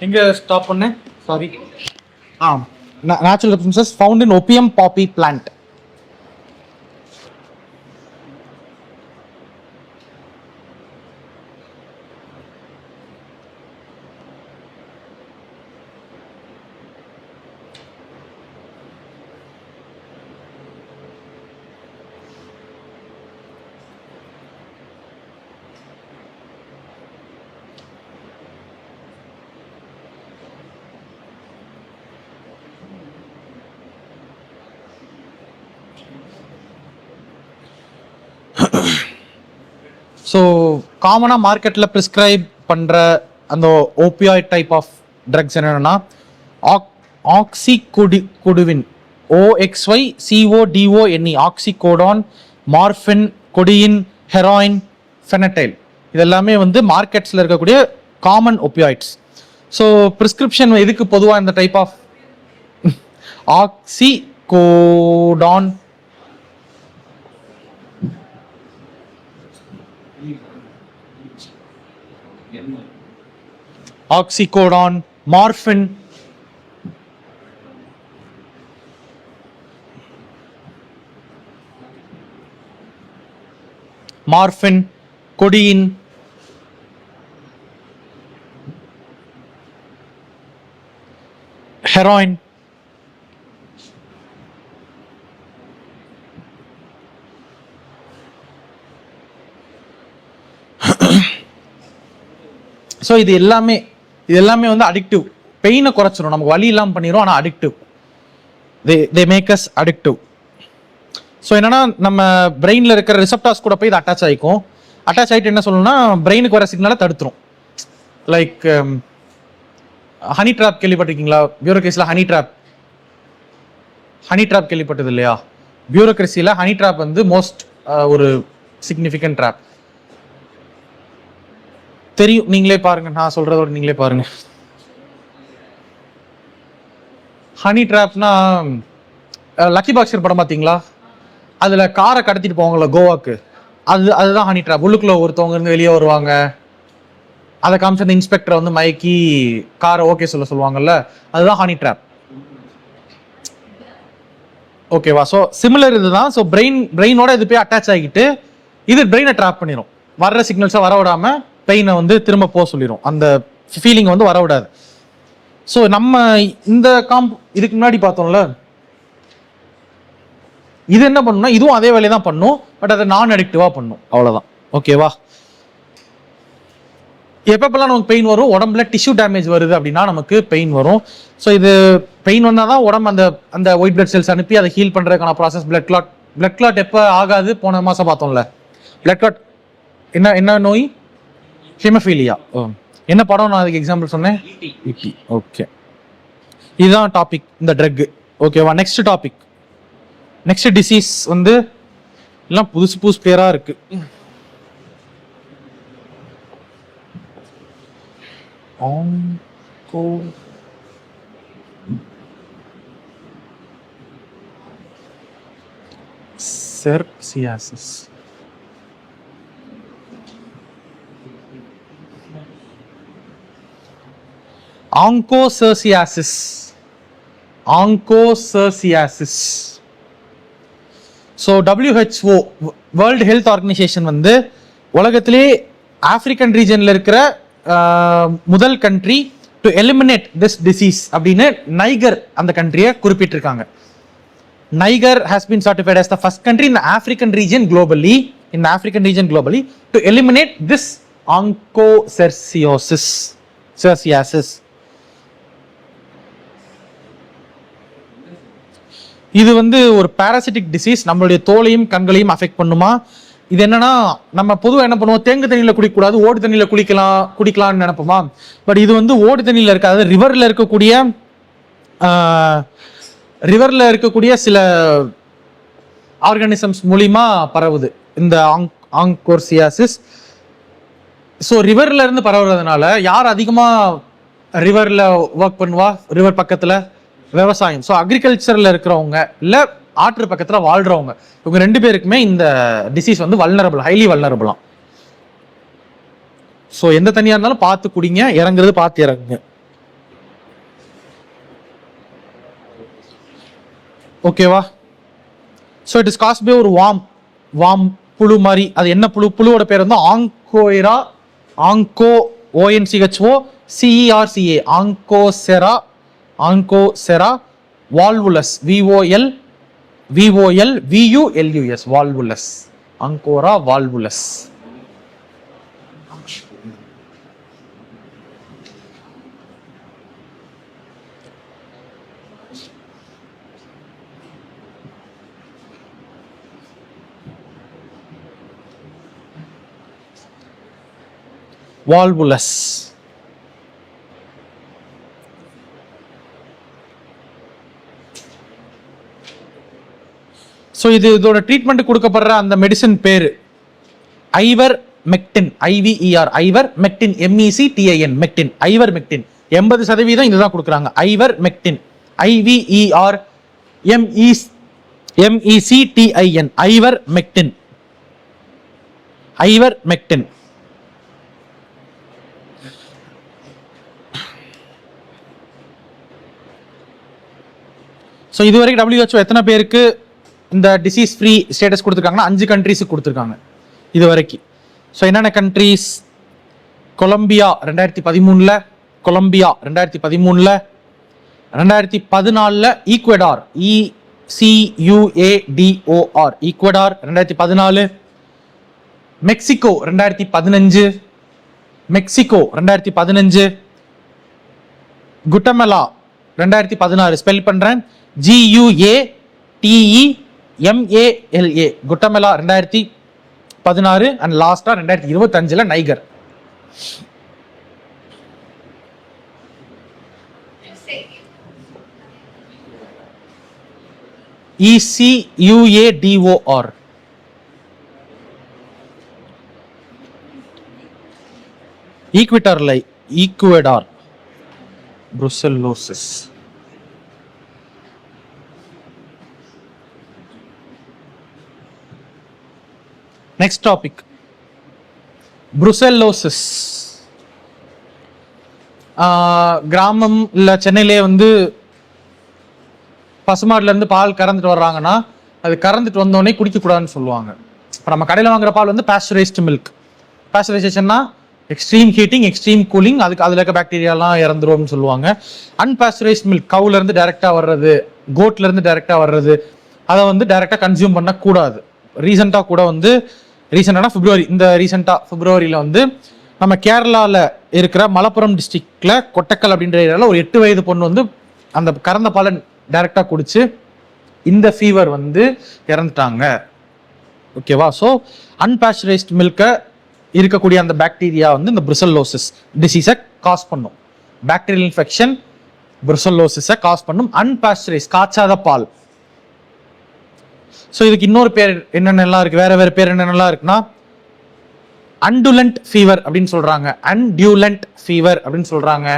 எங்க ஸ்டாப் பண்ணேன்? Sorry. Natural substances found in opium poppy plant. So காமனாக மார்க்கெட்டில் ப்ரிஸ்கிரைப் பண்ணுற அந்த ஓபியாய்ட் டைப் ஆஃப் ட்ரக்ஸ் என்னென்னா ஆக்சிகோடின், OXYCODONE, ஆக்சிகோடான், மார்ஃபின், கொடியின், ஹெராயின், ஃபெனடைல். இதெல்லாமே வந்து மார்க்கெட்ஸில் இருக்கக்கூடிய காமன் ஒபியாய்ட்ஸ். ஸோ ப்ரிஸ்கிரிப்ஷன் எதுக்கு பொதுவாக இந்த டைப் ஆஃப் ஆக்சிகோடான், ஆக்சிகோடான், மார்ஃபின், கொடியின், ஹெராயின். ஸோ இது எல்லாமே வந்து அடிக்டிவ். பெயினை குறைச்சிரும், நமக்கு வலி இல்லாமல் பண்ணிடும், ஆனால் addictive. They make us addictive. So என்னன்னா நம்ம பிரெயினில் இருக்கிற ரிசப்டார்ஸ் கூட போய் இது அட்டாச் ஆகிக்கும். அட்டாச் ஆகிட்டு என்ன சொல்லணும்னா பிரெயினுக்கு வர சிக்னலை தடுத்துரும். லைக் ஹனி ட்ராப் கேள்விப்பட்டிருக்கீங்களா? பியூரோக்ரஸியில் ஹனி ட்ராப் கேள்விப்பட்டது இல்லையா? பியூரோக்ரஸியில் ஹனி ட்ராப் வந்து மோஸ்ட் ஒரு சிக்னிஃபிகண்ட் ட்ராப். தெரியும், நீங்களே பாருங்க, நான் சொல்றதோட நீங்களே பாருங்க. ஹனி ட்ராப்னா லக்கி பாக்ஸர் படம் பார்த்தீங்களா? அதுல காரை கடத்திட்டு போவாங்கல்ல கோவாக்கு, அதுதான் ஹனி ட்ராப். உள்ளுக்குள்ள ஒருத்தவங்க இருந்து வெளியே வருவாங்க, அதை காமிச்சு அந்த இன்ஸ்பெக்டரை வந்து மயக்கி காரை ஓகே சொல்லுவாங்கல்ல, அதுதான் ஹனி ட்ராப். ஓகேவா? ஸோ சிமிலர் இதுதான். ஸோ பிரெயினோட இது போய் அட்டாச் ஆகிட்டு இது பிரெயினை ட்ராப் பண்ணிடும். வர்ற சிக்னல்ஸை வர விடாம பெயினை வந்து திரும்ப போக சொல்லிடும், அந்த ஃபீலிங் வந்து வர விடாது. ஸோ நம்ம இந்த இதுக்கு முன்னாடி பார்த்தோம்ல, இது என்ன பண்ணும்னா இதுவும் அதே வேலையை தான் பண்ணும், பட் அதை நான் அடிக்டிவா பண்ணும், அவ்வளவுதான். ஓகேவா? எப்பப்பெல்லாம் நமக்கு பெயின் வரும், உடம்புல டிஷ்யூ டேமேஜ் வருது அப்படின்னா நமக்கு பெயின் வரும். ஸோ இது பெயின் வந்தால் தான் உடம்பு அந்த அந்த ஒயிட் பிளட் செல்ஸ் அனுப்பி அதை ஹீல் பண்ணுறதுக்கான ப்ராசஸ். பிளட் கிளாட் எப்போ ஆகாது, போன மாதம் பார்த்தோம்ல. பிளட் கிளாட் என்ன என்ன நோய்? ஹெமோஃபீலியா. என்ன படம் நான் அதுக்கு எக்ஸாம்பிள் சொன்னேன்? இடி. ஓகே, இதுதான் டாபிக் இந்த ட்ரக். ஓகேவா? நெக்ஸ்ட் டாபிக், நெக்ஸ்ட் டிசீஸ் வந்து எல்லாம் புதுசு புதுசு பேராக இருக்கு. Cerciasis. Onchocerciasis. Onchocerciasis. So WHO world health organisation வந்து உலகத்திலே ஆப்பிரிக்கன் ரீஜனில் இருக்கிற முதல் country to eliminate this disease அப்படின்னு நைகர் அந்த கண்ட்ரியை குறிப்பிட்டிருக்காங்க. Niger has been certified as the first country in the African region globally to eliminate this onchocerciasis. இது வந்து ஒரு பாராசிட்டிக் டிசீஸ், நம்மளுடைய தோலையும் கண்களையும் அஃபெக்ட் பண்ணுமா. இது என்னன்னா, நம்ம பொதுவாக என்ன பண்ணுவோம், தேங்கு தண்ணியில் குடிக்கக்கூடாது, ஓடு தண்ணியில் குடிக்கலாம்னு நினைப்போமா. பட் இது வந்து ஓடு தண்ணியில் இருக்காது, ரிவரில் இருக்கக்கூடிய சில ஆர்கானிசம்ஸ் மூலிமா பரவுது இந்த ஆங்கோர்சியாசிஸ். ஸோ ரிவர்ல இருந்து பரவுறதுனால யார் அதிகமாக ரிவரில் ஒர்க் பண்ணுவா? ரிவர் பக்கத்தில் விவசாயம். ஸோ அக்ரிகல்ச்சரில் இருக்கிறவங்க இல்லை ஆற்று பக்கத்தில் வாழ்கிறவங்க, இவங்க 2 பேருக்குமே இந்த டிசீஸ் வந்து ஹைலி வல்னரபிளாம். ஸோ எந்த தண்ணியாக இருந்தாலும் பார்த்து குடிங்க, இறங்குறது பார்த்து இறங்குங்க. ஓகேவா? So it is caused by ஒரு வாம் புழு மாதிரி. அது என்ன புழுவோட பேர் வந்து ஆங்கோயிரா, ONCHO CERCA, Onchocerca volvulus, VOLVULUS, volvulus, ஆங்கோரா வால்வுலஸ். வால்வுலஸ். ஸோ இதோட ட்ரீட்மெண்ட் கொடுக்கப்படுற அந்த மெடிசன் பேரு ஐவர் மெக்டின், IVER, ஐவர் மெக்டின், MECTIN, மெக்டின், ஐவர் மெக்டின். 80% இதுதான் கொடுக்குறாங்க. ஐவர் மெக்டின், IVER MECTIN, ஐவர் மெக்டின், ஐவர் மெக்டின். ஸோ இதுவரைக்கும் WHO எத்தனை பேருக்கு இந்த டிசீஸ் ஃப்ரீ ஸ்டேட்டஸ் கொடுத்துருக்காங்கன்னா 5 கண்ட்ரீஸுக்கு கொடுத்துருக்காங்க இது வரைக்கும். ஸோ என்னென்ன countries? Colombia 2013, Colombia 2013, 2014 Ecuador, ECUADOR, Ecuador 2014, Mexico 2015, Mexico 2015, Guatemala 2016, spell பண்றேன், GUATEMALA, குட்டமெலா 2016, அண்ட் லாஸ்டா 2025 Niger. ECUADOR. Ecuador brucellosis. Next topic, brucellosis. கிராமம் இல்லை சென்னையிலே வந்து பசுமாடுல இருந்து பால் கறந்துட்டு வர்றாங்கன்னா அது கறந்துட்டு வந்தோடனே குடிக்கக்கூடாதுன்னு சொல்லுவாங்க. இப்போ நம்ம கடையில் வாங்குற பால் வந்து பாஸ்டரைஸ்டு மில்க். பாஸ்டரைசேஷன்னா எக்ஸ்ட்ரீம் ஹீட்டிங், எக்ஸ்ட்ரீம் கூலிங், அதில் இருக்க பாக்டீரியாலாம் இறந்துரும்னு சொல்லுவாங்க. அன்பாஸ்டரைஸ்ட் மில்க், கவுலேருந்து டைரெக்டாக வர்றது, கோட்லேருந்து டைரெக்டாக வர்றது, அதை வந்து டைரெக்டாக கன்சியூம் பண்ணக்கூடாது. ரீசெண்டாக கூட வந்து பிப்ரவரியில் வந்து நம்ம கேரளாவில் இருக்கிற மலப்புரம் டிஸ்ட்ரிக்ட்ல கொட்டக்கல் அப்படின்ற ஏரியாவில் ஒரு 8 வயது பொண்ணு வந்து அந்த கறந்த பாலை டைரக்டாக குடிச்சு இந்த ஃபீவர் வந்து இறந்துட்டாங்க. ஓகேவா? ஸோ அன்பாஸ்டரைஸ்ட் மில்கை இருக்கக்கூடிய அந்த பாக்டீரியா வந்து இந்த புருசல்லோசிஸ் டிசீஸை காஸ் பண்ணும். பாக்டீரியல் இன்ஃபெக்ஷன் புருசல்லோசிஸை காஸ் பண்ணும். அன்பாஸ்டரைஸ் காய்ச்சாத பால். ஸோ இதுக்கு இன்னொரு பேர் என்னென்னலாம் இருக்கு, வேற வேற பேர் என்னென்னலாம் இருக்குன்னா அண்டுலண்ட் ஃபீவர் அப்படின்னு சொல்றாங்க, அன்டியூலண்ட் ஃபீவர் அப்படின்னு சொல்றாங்க,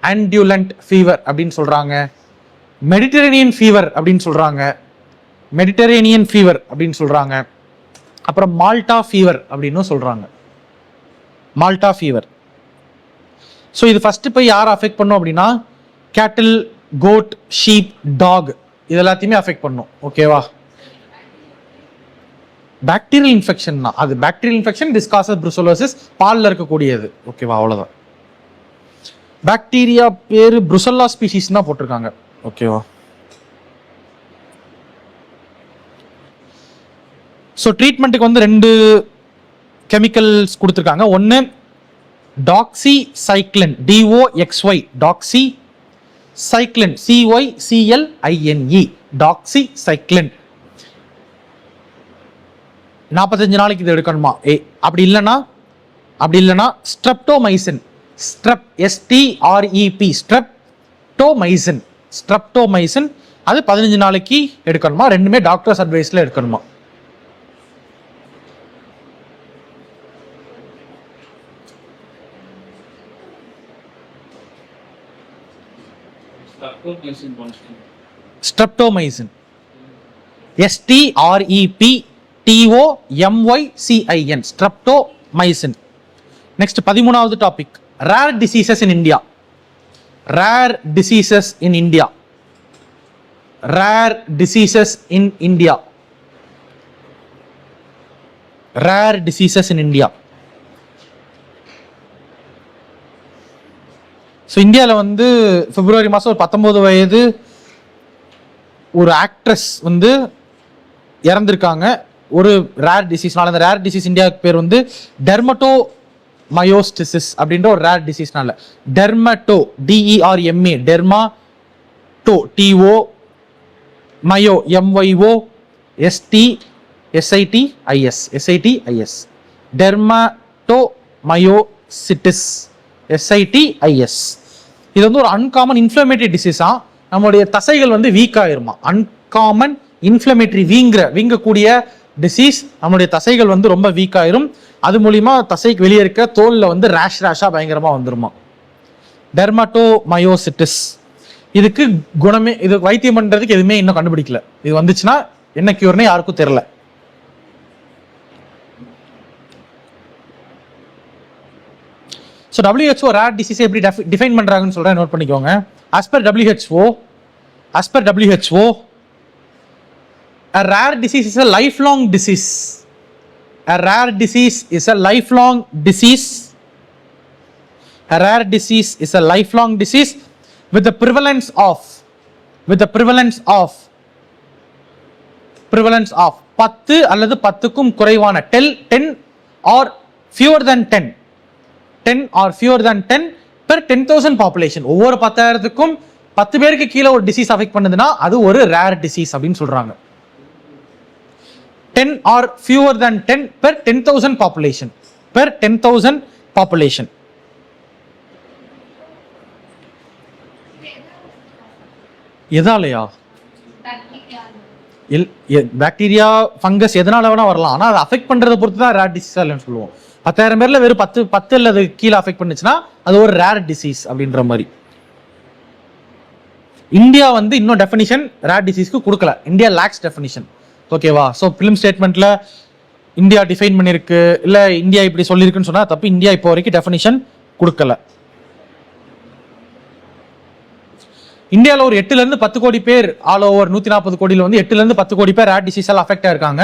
அன்டியூலண்ட் ஃபீவர் அப்படின்னு சொல்றாங்க, மெடிட்டரேனியன் ஃபீவர் அப்படின்னு சொல்றாங்க, மெடிட்டரேனியன் ஃபீவர் அப்படின்னு சொல்றாங்க, அப்புறம் மால்டா ஃபீவர் அப்படின்னு சொல்றாங்க, மால்டா ஃபீவர். ஸோ இது ஃபர்ஸ்ட் போய் யாரை அஃபெக்ட் பண்ணும் அப்படின்னா கேட்டில், கோட், ஷீப், டாக் இது எல்லாத்தையுமே அஃபெக்ட் பண்ணும். ஓகேவா? பாக்டீரியல் இன்ஃபெக்ஷன் தான் அது. பாக்டீரியல் இன்ஃபெக்ஷன் டிஸ்காசஸ் புருசலோசிஸ் பால்ல இருக்கக்கூடியது. ஓகேவா? அவ்வளவுதான். பாக்டீரியா பேரு புருசல்லா ஸ்பீசிஸ் தான் போட்டிருக்காங்க. ஓகேவா? ஸோ ட்ரீட்மெண்ட்டுக்கு வந்து 2 கெமிக்கல்ஸ் கொடுத்துருக்காங்க. ஒன்று doxycycline, DOXY, doxycycline, CYCLINE, doxycycline. 45 நாளைக்கு இது எடுக்கணுமா? அப்படி இல்லைன்னா ஸ்ட்ரெப்டோமைசின், STREP, ஸ்ட்ரெப்டோமைசின் அது 15 நாளைக்கு எடுக்கணுமா? ரெண்டுமே டாக்டர்ஸ் அட்வைஸ்ல எடுக்கணுமா? Streptomycin, STREPTOMYCIN, streptomycin. நெக்ஸ்ட் 13வது topic, rare diseases in India. Rare diseases in India. Rare diseases in India. Rare diseases in India. So இந்தியாவில் வந்து பிப்ரவரி மாதம் ஒரு 19 வயது ஒரு ஆக்ட்ரஸ் வந்து இறந்துருக்காங்க ஒரு ரேர் டிசீஸ்னால. அந்த ரேர் டிசீஸ் இந்தியாவுக்கு பேர் வந்து டெர்மட்டோமயோஸ்டிசிஸ் அப்படின்ற ஒரு ரேர் டிசீஸ்னால. Dermato, DERMA, dermato, TO, myo, MYO, SITIS, dermatomyositis, SITIS. இது வந்து ஒரு அன்காமன் இன்ஃப்ளமேட்டரி டிசீஸா. நம்மளுடைய தசைகள் வந்து வீக் ஆயிருமா. அன்காமன் இன்ஃப்ளமேட்டரி, வீங்கக்கூடிய டிசீஸ். நம்மளுடைய தசைகள் வந்து ரொம்ப வீக் ஆயிரும். அது மூலியமா தசைக்கு வெளியே இருக்க தோல்ல வந்து ரேஷா பயங்கரமா வந்துருமா. டெர்மட்டோமயோசிட்டிஸ். இதுக்கு குணமே, இது வைத்தியம் பண்றதுக்கு எதுவுமே இன்னும் கண்டுபிடிக்கல. இது வந்துச்சுன்னா என்ன கியூர்னே யாருக்கும் தெரியல. ஸோ WHO ரேர் டிசீஸ் எப்படி டிஃபைன் பண்றாங்கன்னு சொல்றேன், நோட் பண்ணிக்கோங்க. as per WHO, a rare disease is a lifelong disease. A rare disease is a lifelong disease. A rare disease is a lifelong disease with the prevalence of 10 அல்லது 10க்கும் குறைவான 10 or fewer than 10 or fewer than 10 per 10,000 population. ஒவ்வொரு 10,000க்கும் 10 பேருக்கு கீழே ஒரு disease affect பண்ணுதுன்னா அது ஒரு rare disease அப்படின்னு சொல்றாங்க. 10 or fewer than 10 per 10,000 population. Per 10,000 population. எதாலயா? பாக்டீரியா, ஃபங்கஸ் எதனால வேணா வரலாம். ஆனா அதை அஃபெக்ட் பண்றதை பொறுத்து தான் ரேர் டிசீஸா இல்லைன்னு சொல்லுவோம். 10,000 பேர்ல வெறும் 10 அல்லது கீழே அஃபெக்ட் பண்ணுச்சுன்னா அது ஒரு ரேர் டிசீஸ் அப்படின்ற மாதிரி. இந்தியா வந்து இன்னும் டெஃபினிஷன் ரேர் டிசீஸ்க்கு கொடுக்கல. India lakhs definition. ஓகேவா? ஸோ ஃபிலிம் ஸ்டேட்மெண்ட்ல இந்தியா டிஃபைன் பண்ணிருக்கு, இல்ல இந்தியா இப்படி சொல்லியிருக்குன்னு சொன்னா தப்பு. இந்தியா இப்போ வரைக்கும் டெஃபினிஷன் கொடுக்கல. இந்தியாவில் ஒரு 8 to 10 கோடி பேர், ஆல் ஓவர் 140 கோடியில் வந்து 8 to 10 கோடி பேர் ரேர் டிசீஸால் அஃபெக்ட் ஆயிருக்காங்க.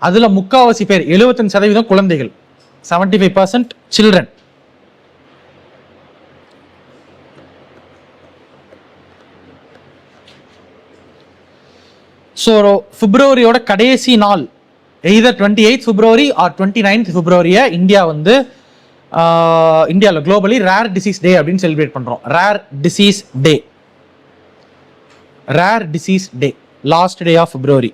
அதுல 3/4 பேர், 75% குழந்தைகள், 75% children. ஸோ பிப்ரவரியோட கடைசி நாள் either 28th February or 29th February India வந்து இந்தியாவில் குளோபலி ரேர் டிசீஸ் டே அப்படின்னு செலிப்ரேட் பண்றோம். Rare disease day, rare disease day, last day of February.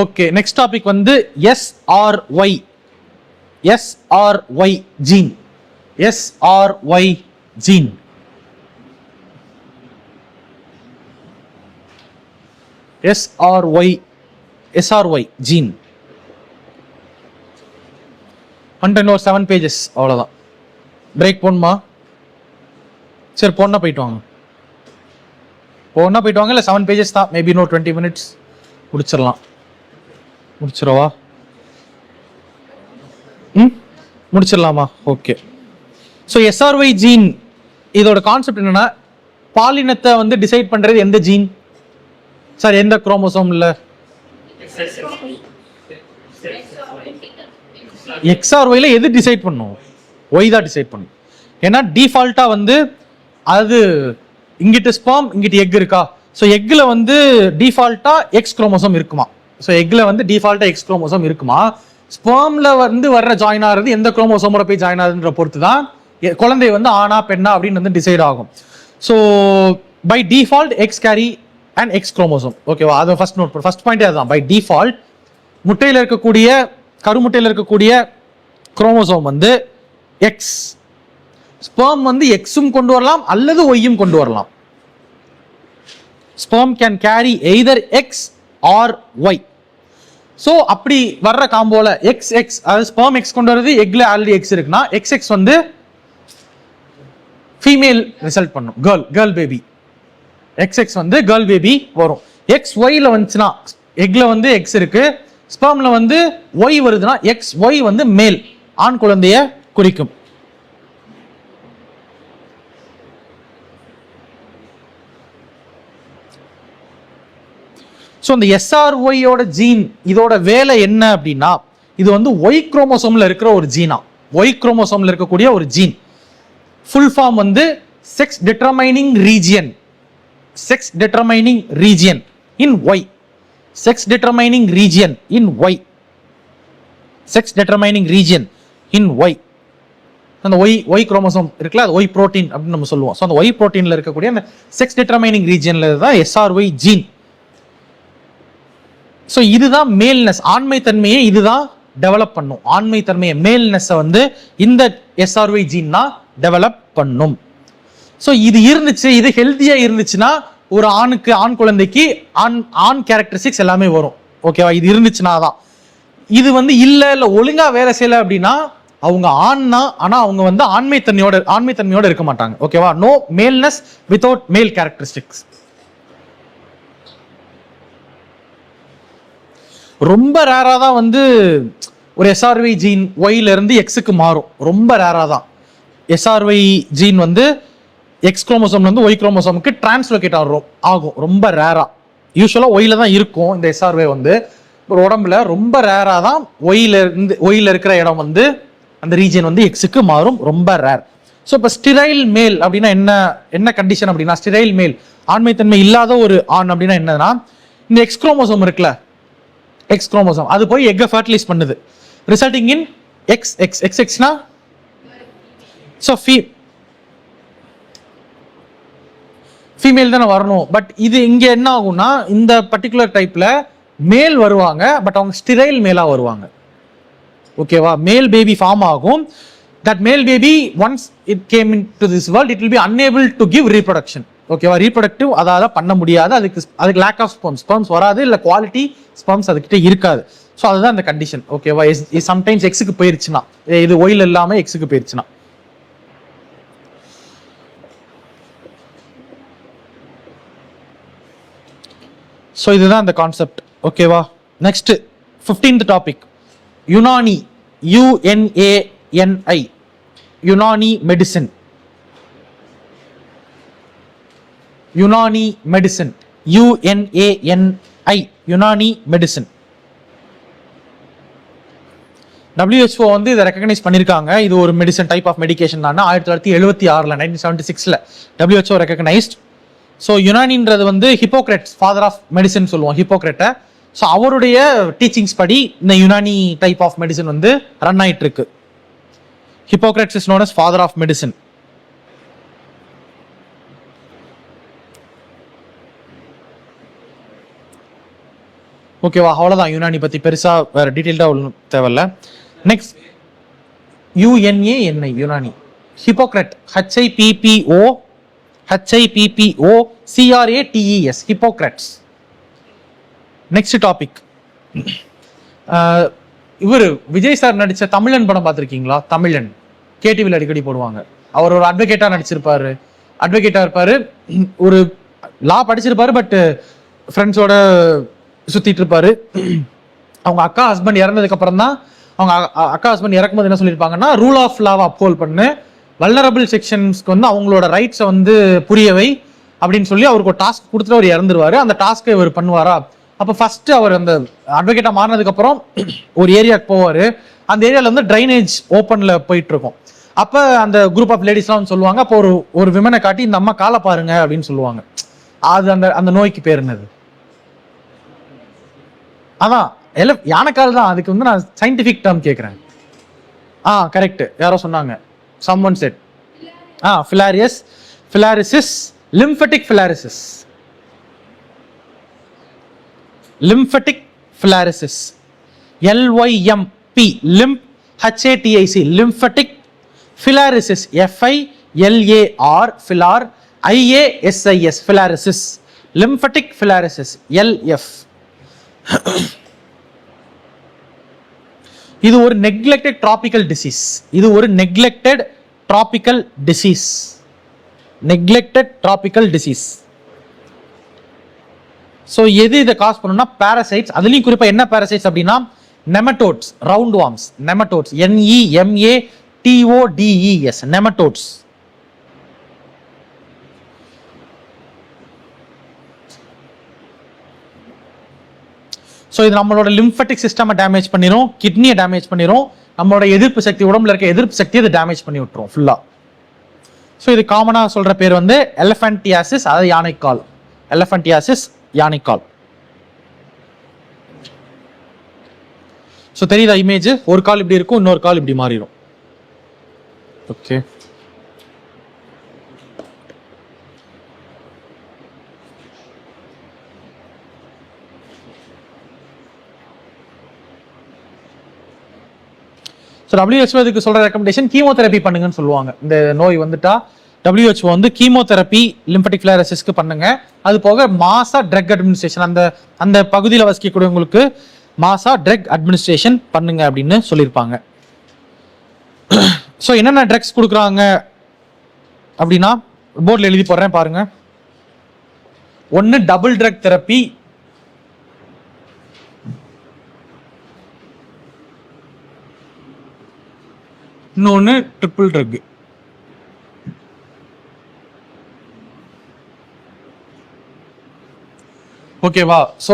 Okay, next topic வந்து SRY, SRY gene, SRY gene. SRY gene இன்னொரு 7 pages அவ்வளோதான். Break போடணுமா? சரி போனா போயிட்டு வாங்க, இல்லை 7 pages தான், மேபி இன்னொரு 20 minutes முடிச்சிடவா? முடிச்சிடலாமா? ஓகே. ஸோ SRY ஜீன் இதோட கான்செப்ட் என்னன்னா, பாலினத்தை வந்து டிசைட் பண்றது எந்த ஜீன் சார், எந்த குரோமோசோம்? இல்ல XRYல எது டிசைட் பண்ணும்? Y தான் டிசைட் பண்ணும். ஏன்னா டிஃபால்ட்டா வந்து அது இங்கிட்டு ஸ்பெர்ம் இங்கிட்டு எக் இருக்கா, ஸோ எக்ல வந்து டிஃபால்ட்டா எக்ஸ் குரோமோசோம் இருக்குமா? ஸோ எக்ல வந்து டிஃபால்ட்டா எக்ஸ் குரோமோசோம் இருக்குமா? ஸ்பெர்ம்ல வந்து வர்ற ஜாயின் ஆகிறது எந்த குரோமோசோமோட போய் ஜாயின் ஆகுதுன்ற பொறுத்து தான் குழந்தை வந்து ஆனா பெண்ணா அப்படின்னு வந்து டிசைட் ஆகும். So by default X carry and X chromosome. ஓகேவா? அது ஃபர்ஸ்ட் நோட், ஃபர்ஸ்ட் பாயிண்ட் அதுதான். பை டிஃபால்ட் முட்டையில் இருக்கக்கூடிய கருமுட்டையில் இருக்கக்கூடிய குரோமோசோம் வந்து எக்ஸ். ஸ்பெர்ம் வந்து எக்ஸும் கொண்டு வரலாம் அல்லது ஒய்யும் கொண்டு வரலாம். Sperm can carry either X or Y. So அப்படி வர்ற காம்போல எக்ஸ் எக்ஸ், அதாவது ஸ்பெர்ம் எக்ஸ் கொண்டு வரது, எக்ல ஆல்ரெடி எக்ஸ் இருக்குன்னா எக்ஸ் எக்ஸ் வந்து ஃபீமேல் ரிசல்ட் பண்ணும், கேர்ள் பேபி. எக்ஸ் எக்ஸ் வந்து கேர்ள் பேபி வரும். எக்ஸ் ஒய்ல வந்துச்சுன்னா, எக்ல வந்து எக்ஸ் இருக்கு, ஸ்பெர்ம்ல வந்து ஒய் வருதுன்னா எக்ஸ் ஒய் வந்து மேல், ஆண் குழந்தைய குறிக்கும். ஸோ இந்த SRYயோட ஜீன் இதோட வேலை என்ன அப்படின்னா, இது வந்து ஒய் குரோமோசோம்ல இருக்கிற ஒரு ஜீனா, ஒய் குரோமோசோம்ல இருக்கக்கூடிய ஒரு ஜீன். ஃபுல் ஃபார்ம் வந்து sex determining region, sex determining region in Y, sex determining region in Y, sex determining region in Y. அந்த ஒய் குரோமோசோம் இருக்குல்ல, அது ஒய் புரோட்டீன் அப்படின்னு நம்ம சொல்லுவோம். ஸோ அந்த ஒய் புரோட்டீன்ல இருக்கக்கூடிய அந்த செக்ஸ் டிட்டர்மைனிங் ரீஜியன்ல தான் SRY ஜீன். ஸோ இதுதான் மேல்னஸ், ஆண்மை தன்மையை இதுதான் டெவலப் பண்ணும். ஆண்மை தன்மையை மேல்னஸை வந்து இந்த SRY ஜீன் தான் டெவலப் பண்ணும். ஸோ இது இருந்துச்சு, இது ஹெல்த்தியா இருந்துச்சுன்னா ஒரு ஆணுக்கு, ஆண் குழந்தைக்கு ஆண் கேரக்டரிஸ்டிக்ஸ் எல்லாமே வரும். ஓகேவா? இது இருந்துச்சுன்னா தான். இது வந்து இல்ல ஒழுங்கா வேலை செய்யல அப்படின்னா அவங்க ஆண்னா, ஆனா அவங்க வந்து ஆண்மை தன்மையோட இருக்க மாட்டாங்க. ஓகேவா? நோ மேல்னஸ் வித்தவுட் மேல் கேரக்டரிஸ்டிக்ஸ். ரொம்ப ரேரா தான் வந்து ஒரு SRY ஜீன் ஒய்ல இருந்து எக்ஸுக்கு மாறும். ரொம்ப ரேரா தான் SRY ஜீன் வந்து எக்ஸ் குரோமோசோம்ல இருந்து ஒய் குரோமோசோமுக்கு டிரான்ஸ்லோகேட் ஆகும். ரொம்ப ரேரா. யூஸ்வலா ஒய்ல தான் இருக்கும் இந்த SRY வந்து ஒரு உடம்புல. ரொம்ப ரேரா தான் ஒய்ல இருக்கிற இடம் வந்து அந்த ரீஜன் வந்து எக்ஸுக்கு மாறும். ரொம்ப ரேர். ஸோ இப்போ ஸ்டிரைல் மேல் அப்படின்னா என்ன கண்டிஷன் அப்படின்னா, ஸ்டிரைல் மேல் ஆண்மைத்தன்மை இல்லாத ஒரு ஆண் அப்படின்னா என்னன்னா, இந்த எக்ஸ் குரோமோசோம் இருக்குல்ல, எக்ஸ் குரோமோசோம் அது போய் எக்கை ஃபர்டிலைஸ் பண்ணுது, resulting in X X X எக்ஸ்னா ஸோ ஃபீமேல் தானே வரணும். பட் இது இங்க என்ன ஆகும்னா, இந்த பர்டிகுலர் டைப்ல மேல் வருவாங்க, பட் அவங்க ஸ்டிரைல் மேலா வருவாங்க. ஓகேவா? மேல் பேபி ஃபார்ம் ஆகும். தட் மேல் baby once it came into this world it will be unable to give reproduction. ஓகேவா? ரீப்ரொடக்டிவ் அதாவது பண்ண முடியாது, அதுக்கு லேக் ஆஃப் ஸ்பெர்ம்ஸ் வராது, இல்ல குவாலிட்டி ஸ்பெர்ம்ஸ் அதுக்கிட்ட இருக்காது. ஸோ அதுதான் அந்த கண்டிஷன். ஓகேவா? சம்டைம்ஸ் எக்ஸுக்கு போயிருச்சுன்னா, இது ஒயில் இல்லாம எக்ஸுக்கு போயிருச்சுன்னா. ஸோ இதுதான் அந்த கான்செப்ட். ஓகேவா? Next 15th topic, Unani, UNANI, Unani medicine. Unani medicine, UNANI, Unani medicine. WHO வந்து இதை ரெகக்னைஸ் பண்ணியிருக்காங்க. இது ஒரு மெடிசன் டைப் ஆஃப் மெடிகேஷன் தான். 1976 1976 WHO ரெகக்னைஸ்ட். ஸோ யுனானின்றது வந்து ஹிப்போக்ரட்ஸ் ஃபாதர் ஆஃப் மெடிசன் சொல்லுவோம் ஹிப்போக்ரட்டை. ஸோ அவருடைய டீச்சிங்ஸ் படி இந்த யுனானி டைப் ஆஃப் மெடிசன் வந்து ரன் ஆயிட்டு இருக்கு. Hippocrates is known as father of medicine. ஓகேவா, அவ்வளோதான் யுனானி பற்றி பெருசாக வேறு டீட்டெயில்டாக ஒன்றும் தேவையில்ல. Next UNANI Unani. Hippocrates HIPPOCRATES Hippocrates. Next topic, இவர் விஜய் சார் நடித்த தமிழன் படம் பார்த்துருக்கீங்களா? தமிழன் கேடிவியில் அடிக்கடி போடுவாங்க. அவர் ஒரு அட்வொகேட்டாக நடிச்சிருப்பாரு, அட்வொகேட்டாக இருப்பார், ஒரு லா படிச்சிருப்பாரு, பட் ஃப்ரெண்ட்ஸோட சுற்றிட்டு இருப்பாரு. அவங்க அக்கா ஹஸ்பண்ட் இறந்ததுக்கு அப்புறம் தான், அவங்க அக்கா ஹஸ்பண்ட் இறக்கும்போது என்ன சொல்லியிருப்பாங்கன்னா, ரூல் ஆஃப் லாவை அப்ஹோல்ட் பண்ணு, வல்னரபிள் செக்ஷன்ஸ்க்கு வந்து அவங்களோட ரைட்ஸை வந்து புரியவை அப்படின்னு சொல்லி அவருக்கு ஒரு டாஸ்க் கொடுத்துட்டு அவர் இறந்துருவாரு. அந்த டாஸ்க்கை இவர் பண்ணுவாரா? அப்போ ஃபர்ஸ்ட் அவர் அந்த அட்வொகேட்டாக மாறினதுக்கு அப்புறம் ஒரு ஏரியாவுக்கு போவார். அந்த ஏரியாவில் வந்து ட்ரைனேஜ் ஓப்பனில் போயிட்டு இருக்கும். அப்போ அந்த குரூப் ஆஃப் லேடிஸ்லாம் சொல்லுவாங்க, அப்போ ஒரு விமனை காட்டி இந்த அம்மா காலை பாருங்க அப்படின்னு சொல்லுவாங்க. அது அந்த நோய்க்கு பேர் என்னது? அதான் யானைக்கால் தான். அதுக்கு வந்து நான் சயின்டிஃபிக் டேர்ம் கேட்குறேன். கரெக்ட், யாரோ சொன்னாங்க, someone said filariasis, lymphatic filariasis, lymphatic filariasis, LYMP, lymph HATIC, lymphatic filariasis, FILAR, filar, IASIS, filariasis, lymphatic filariasis, LF. இது ஒரு நெக்லெக்டட் ட்ராபிக்கல் டிசீஸ். இது ஒரு neglected tropical disease. Neglected tropical disease. So எது இதை cos பண்ணும்னா parasites. அதுலேயும் குறிப்பாக என்ன பாரசைட்ஸ் அப்படின்னா nematodes, round worms, nematodes, NEMATODES, nematodes. So இது நம்மளோட லிம்ஃபட்டிக் சிஸ்டமை டேமேஜ் பண்ணிடும், கிட்னியை டேமேஜ் பண்ணிடும், நம்மளோட எதிர்ப்பு சக்தி, உடம்புல இருக்க எதிர்ப்பு சக்தியை இது டேமேஜ் பண்ணி விட்டுரும் ஃபுல்லாக. ஸோ இது காமனாக சொல்கிற பேர் வந்து எலஃபண்டியாசிஸ், அதாவது யானைக்கால். எலஃபண்டியாசிஸ், யானைக்கால். ஸோ தெரியுதா இமேஜ்? ஒரு கால் இப்படி இருக்கும், இன்னொரு கால் இப்படி மாறிடும். ஓகே, ஸோ WHO இதுக்கு சொல்கிற ரெக்கமெண்டேஷன் கீமோதெரப்பி பண்ணுங்கன்னு சொல்லுவாங்க. இந்த நோய் வந்துட்டா WHO வந்து கீமோதெரப்பி லிம்பட்டிக் ஃபிளாரசிஸ்க்கு பண்ணுங்க. அது போக மாசா ட்ரக் அட்மினிஸ்ட்ரேஷன், அந்த பகுதியில் வசிக்கக்கூடியவங்களுக்கு மாசா ட்ரக் அட்மினிஸ்ட்ரேஷன் பண்ணுங்க அப்படின்னு சொல்லியிருப்பாங்க. ஸோ என்னென்ன ட்ரக்ஸ் கொடுக்குறாங்க அப்படின்னா போர்டில் எழுதி போடுறேன் பாருங்க. ஒன்று டபுள் ட்ரக் தெரப்பி, இன்னொன்று ட்ரிபிள் ட்ரக். ஓகேவா? ஸோ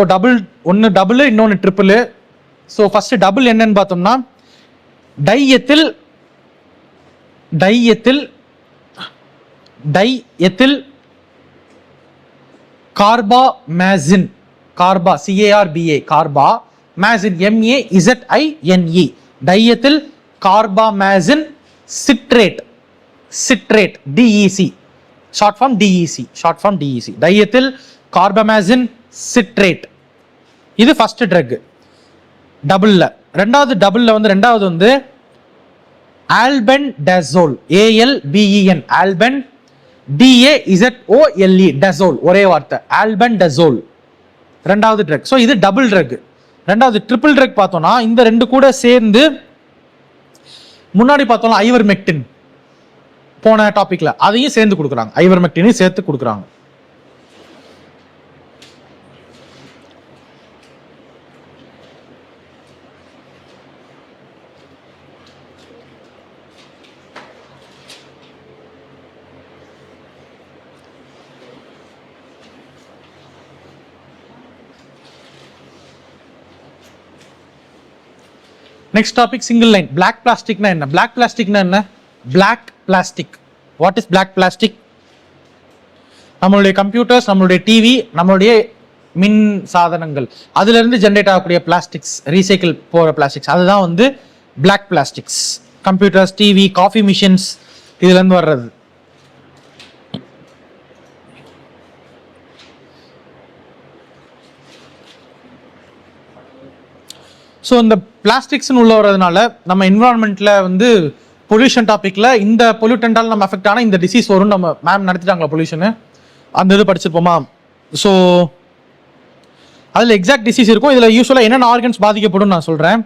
ஒன்று டபுள், இன்னொன்று ட்ரிபிள். ஸோ ஃபர்ஸ்ட் டபுள் என்னன்னு பார்த்தோம்னா diethyl carbamazine, carba CARBA, carba mazine MAZINE, diethyl carbamazine citrate, DEC, short form DEC, diethyl carbamazine citrate. இது ஃபர்ஸ்ட் ட்ரக் டபுள்ல. ரெண்டாவது வந்து ஆல்பென்டசோல், ALBEN, ஆல்பென் DAZOLE, டசோல், ஒரே வார்த்தை, ஆல்பென்டசோல், ரெண்டாவது ட்ரக். ஸோ இது டபுள் ட்ரக். ரெண்டாவது ட்ரிபிள் ட்ரக் பார்த்தோம்னா இந்த ரெண்டு கூட சேர்ந்து, முன்னாடி பார்த்தோம்னா ஐவர்மெக்டின் போன டாபிக்ல, அதையும் சேர்ந்து கொடுக்குறாங்க, ஐவர்மெக்டினையும் சேர்த்து கொடுக்குறாங்க. Next topic single line. Black பிளாஸ்டிக்னா என்ன? பிளாக் பிளாஸ்டிக்னா என்ன? Black plastic, what is black plastic? நம்மளுடைய கம்ப்யூட்டர்ஸ், நம்மளுடைய டிவி, நம்மளுடைய மின் சாதனங்கள், அதுல இருந்து ஜென்ரேட் ஆகக்கூடிய பிளாஸ்டிக்ஸ், ரீசைக்கிள் போற பிளாஸ்டிக்ஸ், அதுதான் வந்து black plastics. Computers, TV, coffee machines, இதுல இருந்து வர்றது. ஸோ இந்த பிளாஸ்டிக்ஸ்னு உள்ள வர்றதுனால நம்ம என்விரான்மெண்ட்ல வந்து பொல்யூஷன் டாபிக்ல இந்த பொல்யூட்டண்டால் நம்ம அஃபெக்ட் ஆனால் இந்த டிசீஸ் வரும். நம்ம மேம் நடத்திட்டாங்களா பொல்யூஷனு? அந்த இது படிச்சிருப்போமா? ஸோ அதில் எக்ஸாக்ட் டிசீஸ் இருக்கும். இதில் யூஸ்வலாக என்னென்ன ஆர்கன்ஸ் பாதிக்கப்படும் நான் சொல்கிறேன்.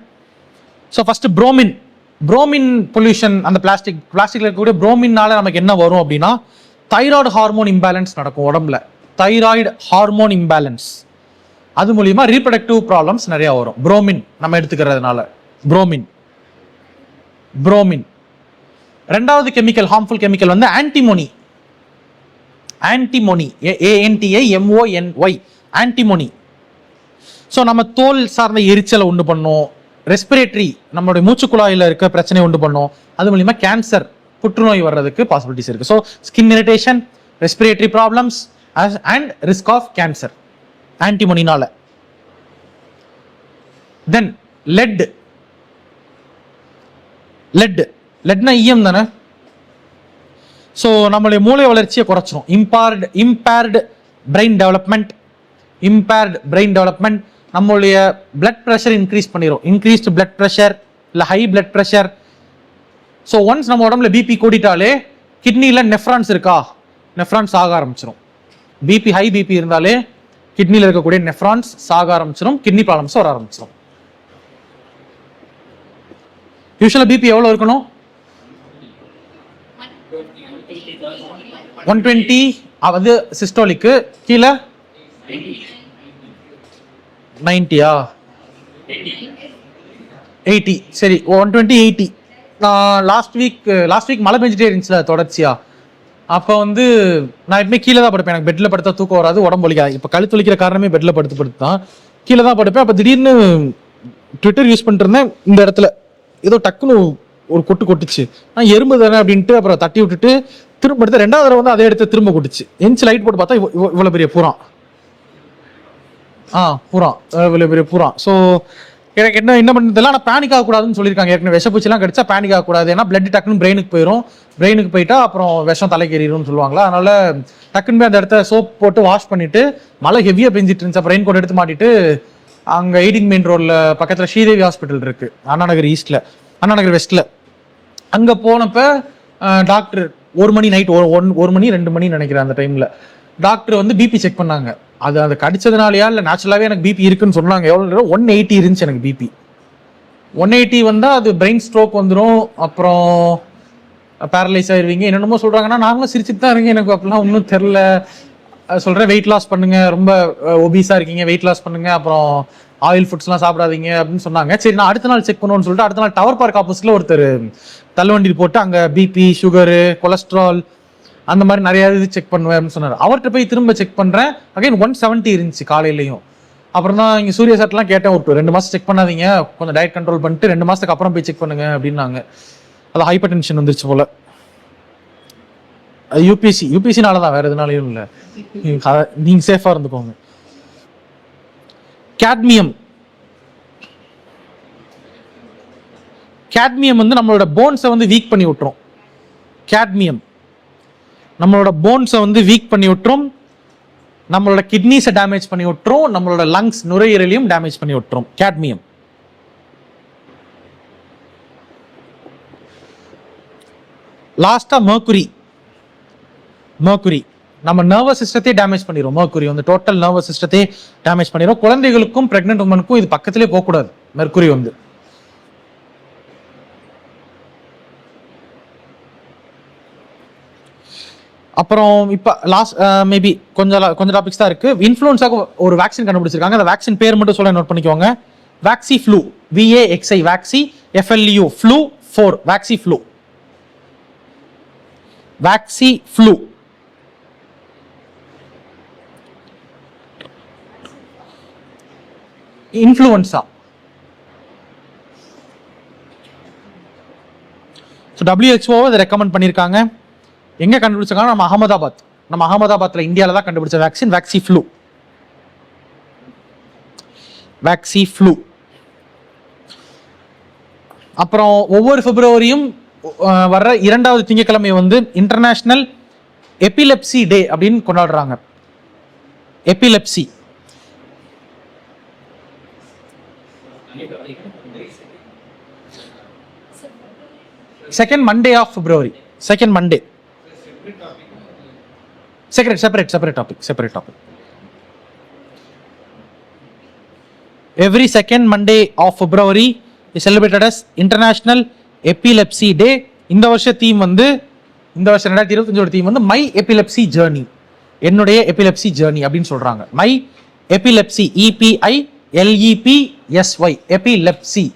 So first bromine. Bromine pollution, அந்த பிளாஸ்டிக்ல இருக்கக்கூடிய புரோமின்னால நமக்கு என்ன வரும் அப்படின்னா, தைராய்டு ஹார்மோன் இம்பேலன்ஸ் நடக்கும் உடம்புல. தைராய்டு ஹார்மோன் இம்பேலன்ஸ், அது மூலியமா ரீப்ரொடக்டிவ் ப்ராப்ளம்ஸ் நிறைய வரும். புரோமின் நம்ம எடுத்துக்கிறதுனால. புரோமின். ரெண்டாவது கெமிக்கல், ஹார்ம்ஃபுல் கெமிக்கல் வந்து ஆன்டிமோனி. ANTIMONY, antimony. ஸோ நம்ம தோல் சார்ந்த எரிச்சலை உண்டு பண்ணும். ரெஸ்பிரேட்டரி, நம்மளுடைய மூச்சுக்குழாயில் இருக்க பிரச்சனையை உண்டு பண்ணும். அது மூலியமா கேன்சர், புற்றுநோய் வர்றதுக்கு பாசிபிலிட்டிஸ் இருக்கு. So skin irritation, respiratory problems and risk of cancer ஆன்டிமோனினால. தென் லெட்னா ஈயம் தானே. ஸோ நம்மளுடைய மூளை வளர்ச்சியை குறைச்சிரும். இம்பேர்டு பிரெயின் டெவலப்மெண்ட், நம்மளுடைய பிளட் ப்ரெஷர் இன்க்ரீஸ் பண்ணிடும். இன்க்ரீஸ்டு பிளட் ப்ரெஷர் இல்லை high blood pressure. So once நம்ம உடம்புல பிபி கூட்டிட்டாலே கிட்னியில் நெஃப்ரான்ஸ் இருக்கா, நெஃப்ரான்ஸ் ஆக ஆரம்பிச்சிடும். ஹை பிபி இருந்தாலே கிட்னியில் இருக்கக்கூடிய நெஃப்ரான்ஸ் சாக ஆரம்பிச்சிடும், கிட்னி ப்ராப்ளம்ஸ் வர ஆரம்பிச்சிடும். யூஸ்வலா பிபி எவ்வளோ இருக்கணும்? 120, அது சிஸ்டோலிக்கு. கீழே 90யா? 80. சரி, 120 80. லாஸ்ட் வீக் மழை பெஞ்சிட்டே இருந்துச்சுல தொடர்ச்சியா. அப்போ வந்து நான் எப்பவுமே கீழே தான் படுப்பேன். எனக்கு பெட்டில் படுத்தா தூக்கம் வராது, உடம்பு வலிக்காது. இப்போ கழுத்து வலிக்கிற காரணமே பெட்டில் படுத்து தான் கீழே தான் படுப்பேன். அப்போ திடீர்னு ட்விட்டர் யூஸ் பண்ணிட்டு இருந்தேன். இந்த இடத்துல ஏதோ டக்குன்னு ஒரு கொட்டுச்சு. நான் எறும்பு தானே அப்படின்ட்டு அப்புறம் தட்டி விட்டுட்டு திரும்ப எடுத்து 2வது தடவை வந்து அதே எடுத்து திரும்ப கொட்டுச்சு. எஞ்சி லைட் போட்டு பார்த்தா இவ்வளோ பெரிய பூரா. இவ்வளோ பெரிய பூரா. ஸோ எனக்கு என்ன பண்ணுறதுல, ஆனால் பேனிக் ஆகக்கூடாதுன்னு சொல்லியிருக்காங்க. ஏற்கனவே விஷப்பூச்சிலாம் கடிச்சா பேனிக் ஆகக்கூடாது. ஏன்னா பிளட் டக்குன்னு பிரெயினுக்கு போயிட்டா அப்புறம் விஷம் தலைக்கேறிடும்னு சொல்லுவாங்களா. அதனால டக்குன்னு போய் அந்த இடத்த சோப் போட்டு வாஷ் பண்ணிட்டு, மழை ஹெவியாக பெஞ்சிட்டு இருந்துச்சு. அப்புறம் ரெயின் கோட் எடுத்து மாட்டிட்டு அங்கே 18 மெயின் ரோட்ல பக்கத்தில் ஸ்ரீதேவி ஹாஸ்பிட்டல் இருக்கு, அண்ணா நகர் வெஸ்ட்ல. அங்கே போனப்ப டாக்டர் 1 மணி நைட் 1 மணி 2 மணி நினைக்கிறேன் அந்த டைம்ல டாக்டர் வந்து பிபி செக் பண்ணாங்க. அது கடிச்சதுனாலயா இல்லை நேச்சுரலாகவே எனக்கு பிபி இருக்குன்னு சொன்னாங்க. எவ்வளோ 180 இருந்துச்சு எனக்கு பிபி. 180 வந்தால் அது பிரெயின் ஸ்ட்ரோக் வந்துடும், அப்புறம் பேரலைஸ் ஆயிடுவீங்க, என்னென்னமோ சொல்கிறாங்கன்னா நாங்களும் சிரிச்சுட்டு தான் இருக்கீங்க. எனக்கு அப்படிலாம் ஒன்றும் தெரில. சொல்கிறேன் வெயிட் லாஸ் பண்ணுங்க, ரொம்ப ஒபீஸாக இருக்கீங்க, வெயிட் லாஸ் பண்ணுங்க, அப்புறம் ஆயில் ஃபுட்ஸ்லாம் சாப்பிடாதீங்க அப்படின்னு சொன்னாங்க. சரி, நான் அடுத்த நாள் செக் பண்ணுவோன்னு சொல்லிட்டு அடுத்த நாள் டவர் பார்க் ஆப்போசிட்ல ஒருத்தர் தள்ளுவண்டி போட்டு அங்கே பிபி, சுகரு, கொலஸ்ட்ரால் அந்த மாதிரி நிறைய இது செக் பண்ணுவேன் அப்படின்னு சொன்னார். அவர்கிட்ட போய் திரும்ப செக் பண்ணுறேன், அகைன் 170 இருந்துச்சு காலையிலையும். அப்புறம் தான் இங்கே சூர்யா சார்ட்லாம் கேட்டேன், ஒரு 2 மாதம் செக் பண்ணாதீங்க, கொஞ்சம் டயட் கண்ட்ரோல் பண்ணிட்டு 2 மாதத்துக்கு அப்புறம் போய் செக் பண்ணுங்க அப்படின்னாங்க. அது ஹைப்பர் டென்ஷன் வந்துருச்சு போல. யூபிசினால தான், வேற எதுனாலையும் இல்லை. நீங்க சேஃபா இருந்துக்கோங்க. கேட்மியம் வந்து நம்மளோட போன்ஸை வந்து வீக் பண்ணி விட்டுரும். நம்மளோட போன்ஸை வந்து வீக் பண்ணி விட்டுரும், நம்மளோட கிட்னிஸை டேமேஜ் பண்ணி விட்டுரும், நம்மளோட லங்ஸ் நுரையீரலையும் டேமேஜ் பண்ணி விட்டுரும் கேட்மியம். லாஸ்டா மெர்க்குரி நம்ம நர்வஸ் சிஸ்டத்தை டேமேஜ் பண்ணிடும். மெர்க்குரி வந்து டோட்டல் நர்வஸ் சிஸ்டத்தை டேமேஜ் பண்ணிடும். குழந்தைகளுக்கும் பிரெக்னென்ட் உமனுக்கும் இது பக்கத்திலே போகக்கூடாது மெர்க்குரி வந்து. அப்புறம் இப்போ லாஸ்ட் மேபி கொஞ்சம் டாபிக்ஸ் தான் இருக்கு. இன்ஃப்ளூயன்ஸாக ஒரு வேக்சின் கண்டுபிடிச்சிருக்காங்க. அந்த வேக்சின் பேர் மட்டும் சொல்ல நோட் பண்ணிக்கோங்க. Vaxi flu, VAXI, Vaxi FLU, flu 4, Vaxi flu. So WHO இதை ரெக்கமெண்ட் பண்ணியிருக்காங்க. எங்கே கண்டுபிடிச்சாங்க? நம்ம அகமதாபாத்தில் இந்தியாவில் தான் கண்டுபிடிச்ச வேக்சின் வேக்சிஃப்ளூ. அப்புறம் ஒவ்வொரு பிப்ரவரியும் வர்ற 2வது திங்கட்கிழமை வந்து இன்டர்நேஷனல் எபிலெப்சி டே அப்படின்னு கொண்டாடுறாங்க. Epilepsy second Monday of February. Second Monday separate topic. Every second Monday of February is celebrated as International Epilepsy Day. இந்த வருஷ தீம் வந்து, இந்த வருஷம் 2025 தீம் வந்து மை எபிலெப்சி ஜேர்னி, என்னுடைய எபிலெப்சி ஜேர்னி அப்படின்னு சொல்றாங்க. My epilepsy, EPILEPSY, epilepsy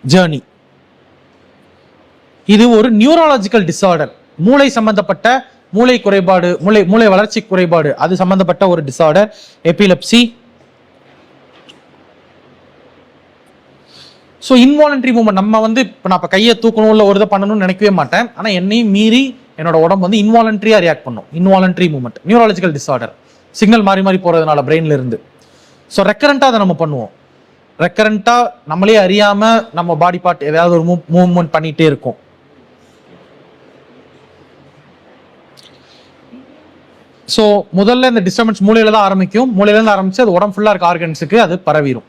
journey. இது ஒரு நியூரலாஜிக்கல் டிசார்டர், மூளை சம்பந்தப்பட்ட மூளை குறைபாடு, மூளை வளர்ச்சி குறைபாடு, அது சம்பந்தப்பட்ட ஒரு disorder epilepsy. So involuntary movement, நம்ம வந்து இப்போ நான் இப்போ கையை தூக்கணும் இல்லை ஒரு இதை பண்ணணும்னு நினைக்கவே மாட்டேன். ஆனால் என்னையும் மீறி என்னோட உடம்பு வந்து இன்வாலன்ட்ரியாக ரியாக்ட் பண்ணும். Involuntary movement neurological disorder, signal மாறி மாறி போகிறதுனால பிரெயின்ல இருந்து. ஸோ ரெக்கரண்ட்டாக அதை நம்ம பண்ணுவோம். ரெக்கரண்ட்டாக நம்மளே அறியாமல் நம்ம பாடி பார்ட் ஏதாவது ஒரு மூவ்மெண்ட் பண்ணிகிட்டே இருக்கும். ஸோ முதல்ல இந்த டிஸ்டர்பன்ஸ் மூளையில தான் ஆரம்பிக்கும். மூளையிலேருந்து ஆரம்பிச்சு அது உடம்பு ஃபுல்லாக இருக்க ஆர்கன்ஸுக்கு அது பரவிடும்.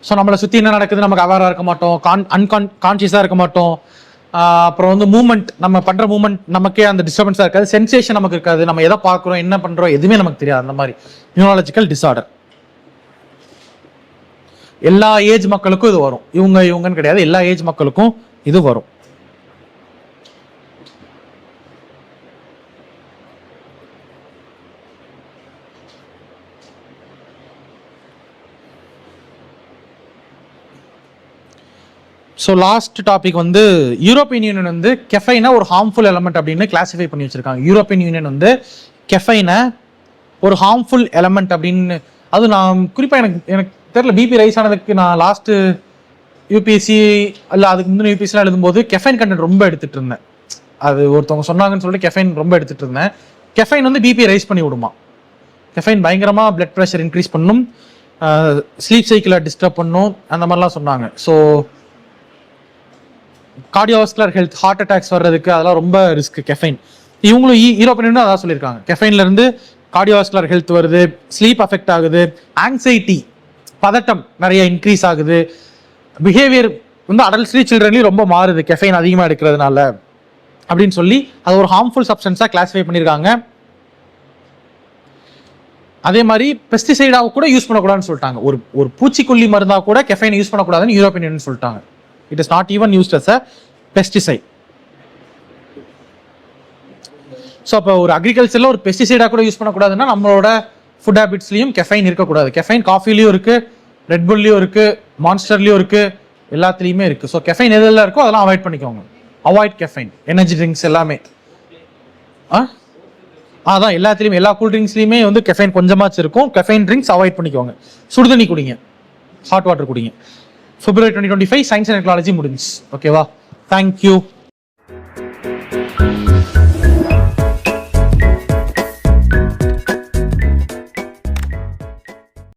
ஸோ நம்மளை சுற்றி என்ன நடக்குது நமக்கு அவேராக இருக்க மாட்டோம், கான்சியஸாக இருக்க மாட்டோம். அப்புறம் வந்து மூவ்மெண்ட், நம்ம பண்ணுற மூவ்மெண்ட் நமக்கே அந்த டிஸ்டர்பன்ஸாக இருக்காது, சென்சேஷன் நமக்கு இருக்காது, நம்ம எதை பார்க்குறோம் என்ன பண்ணுறோம் எதுவுமே நமக்கு தெரியாது. அந்த மாதிரி நியூரலாஜிக்கல் டிசார்டர் எல்லா ஏஜ் மக்களுக்கும் இது வரும். இவங்கன்னு கிடையாது, எல்லா ஏஜ் மக்களுக்கும் இது வரும். ஸோ லாஸ்ட் டாபிக் வந்து யூரோப்பியன் யூனியன் வந்து கெஃபைனை ஒரு ஹார்ம்ஃபுல் எலமெண்ட் அப்படின்னு கிளாஸிஃபை பண்ணி வச்சிருக்காங்க. யூரோப்பியன் யூனியன் வந்து கெஃபைனை ஒரு ஹார்ம்ஃபுல் எலமெண்ட் அப்படின்னு, அது நான் குறிப்பாக எனக்கு தெரியல, பிபி ரைஸ் ஆனதுக்கு நான் லாஸ்ட்டு யூபிஎஸ்சி இல்லை அதுக்கு முந்தின யூபிஎஸ்சிலாம் எழுதும்போது கெஃபைன் கண்டென்ட் ரொம்ப எடுத்துகிட்டு இருந்தேன். அது ஒருத்தவங்க சொன்னாங்கன்னு சொல்லிட்டு கெஃபைன் ரொம்ப எடுத்துகிட்டு இருந்தேன். கெஃபைன் வந்து பிபி ரைஸ் பண்ணி விடுமா, கெஃபைன் பயங்கரமாக பிளட் ப்ரெஷர் இன்க்ரீஸ் பண்ணும், ஸ்லீப் சைக்கிளை டிஸ்டர்ப் பண்ணும், அந்த மாதிரிலாம் சொன்னாங்க. So cardiovascular health, heart attacks வர்றதுக்கு அதெல்லாம் ரொம்ப ரிஸ்க் கெஃபைன். இவங்களும் யூரோப்பியன் அதான் சொல்லியிருக்காங்க, கெஃபைன்ல இருந்து கார்டியோவாஸ்குலர் ஹெல்த் வருது, ஸ்லீப் அஃபெக்ட் ஆகுது, ஆங்ஸைட்டி பதட்டம் நிறைய இன்க்ரீஸ் ஆகுது, பிஹேவியர் வந்து அடல்ட்ஸ்லி சில்ட்ரன்லயும் ரொம்ப மாறுது கெஃபைன் அதிகமாக எடுக்கிறதுனால அப்படின்னு சொல்லி அது ஒரு ஹார்ம்ஃபுல் சப்ஸ்டன்ஸாக கிளாஸிஃபை பண்ணியிருக்காங்க. அதே மாதிரி பெஸ்டிசைடாக கூட யூஸ் பண்ணக்கூடாதுன்னு சொல்லிட்டாங்க. ஒரு பூச்சிக்கொல்லி மருந்தாக கூட கெஃபைன் யூஸ் பண்ணக்கூடாதுன்னு யூரோப்பியன் யூனியன் சொல்லிட்டாங்க. It is not even used as a pesticide. So அப்போ ஒரு அக்ரிகல்ச்சரில் ஒரு பெஸ்டிசைடாக கூட யூஸ் பண்ணக்கூடாதுன்னா நம்மளோட ஃபுட் ஹேபிட்ஸ்லையும் கெஃபைன் இருக்கக்கூடாது. கெஃபைன் காஃபிலையும் இருக்குது, ரெட்புல்லையும் இருக்குது, மான்ஸ்டர்லையும் இருக்குது, எல்லாத்துலேயுமே இருக்குது. ஸோ கெஃபைன் எதெல்லாம் இருக்கோ அதெல்லாம் அவாய்ட் பண்ணிக்கோங்க. Avoid caffeine. எனர்ஜி ட்ரிங்க்ஸ் எல்லாமே அதான் எல்லாத்துலேயுமே, எல்லா கூல் ட்ரிங்க்ஸ்லையுமே வந்து கெஃபைன் கொஞ்சமாச்சு இருக்கும். கெஃபைன் ட்ரிங்க்ஸ் அவாய்ட் பண்ணிக்கோங்க. சுடுதண்ணி குடிங்க, ஹாட் வாட்டர் குடிங்க. February 2025 சயின்ஸ் அண்ட் டெக்னாலஜி முடிஞ்சு. ஓகேவா? தேங்க்யூ.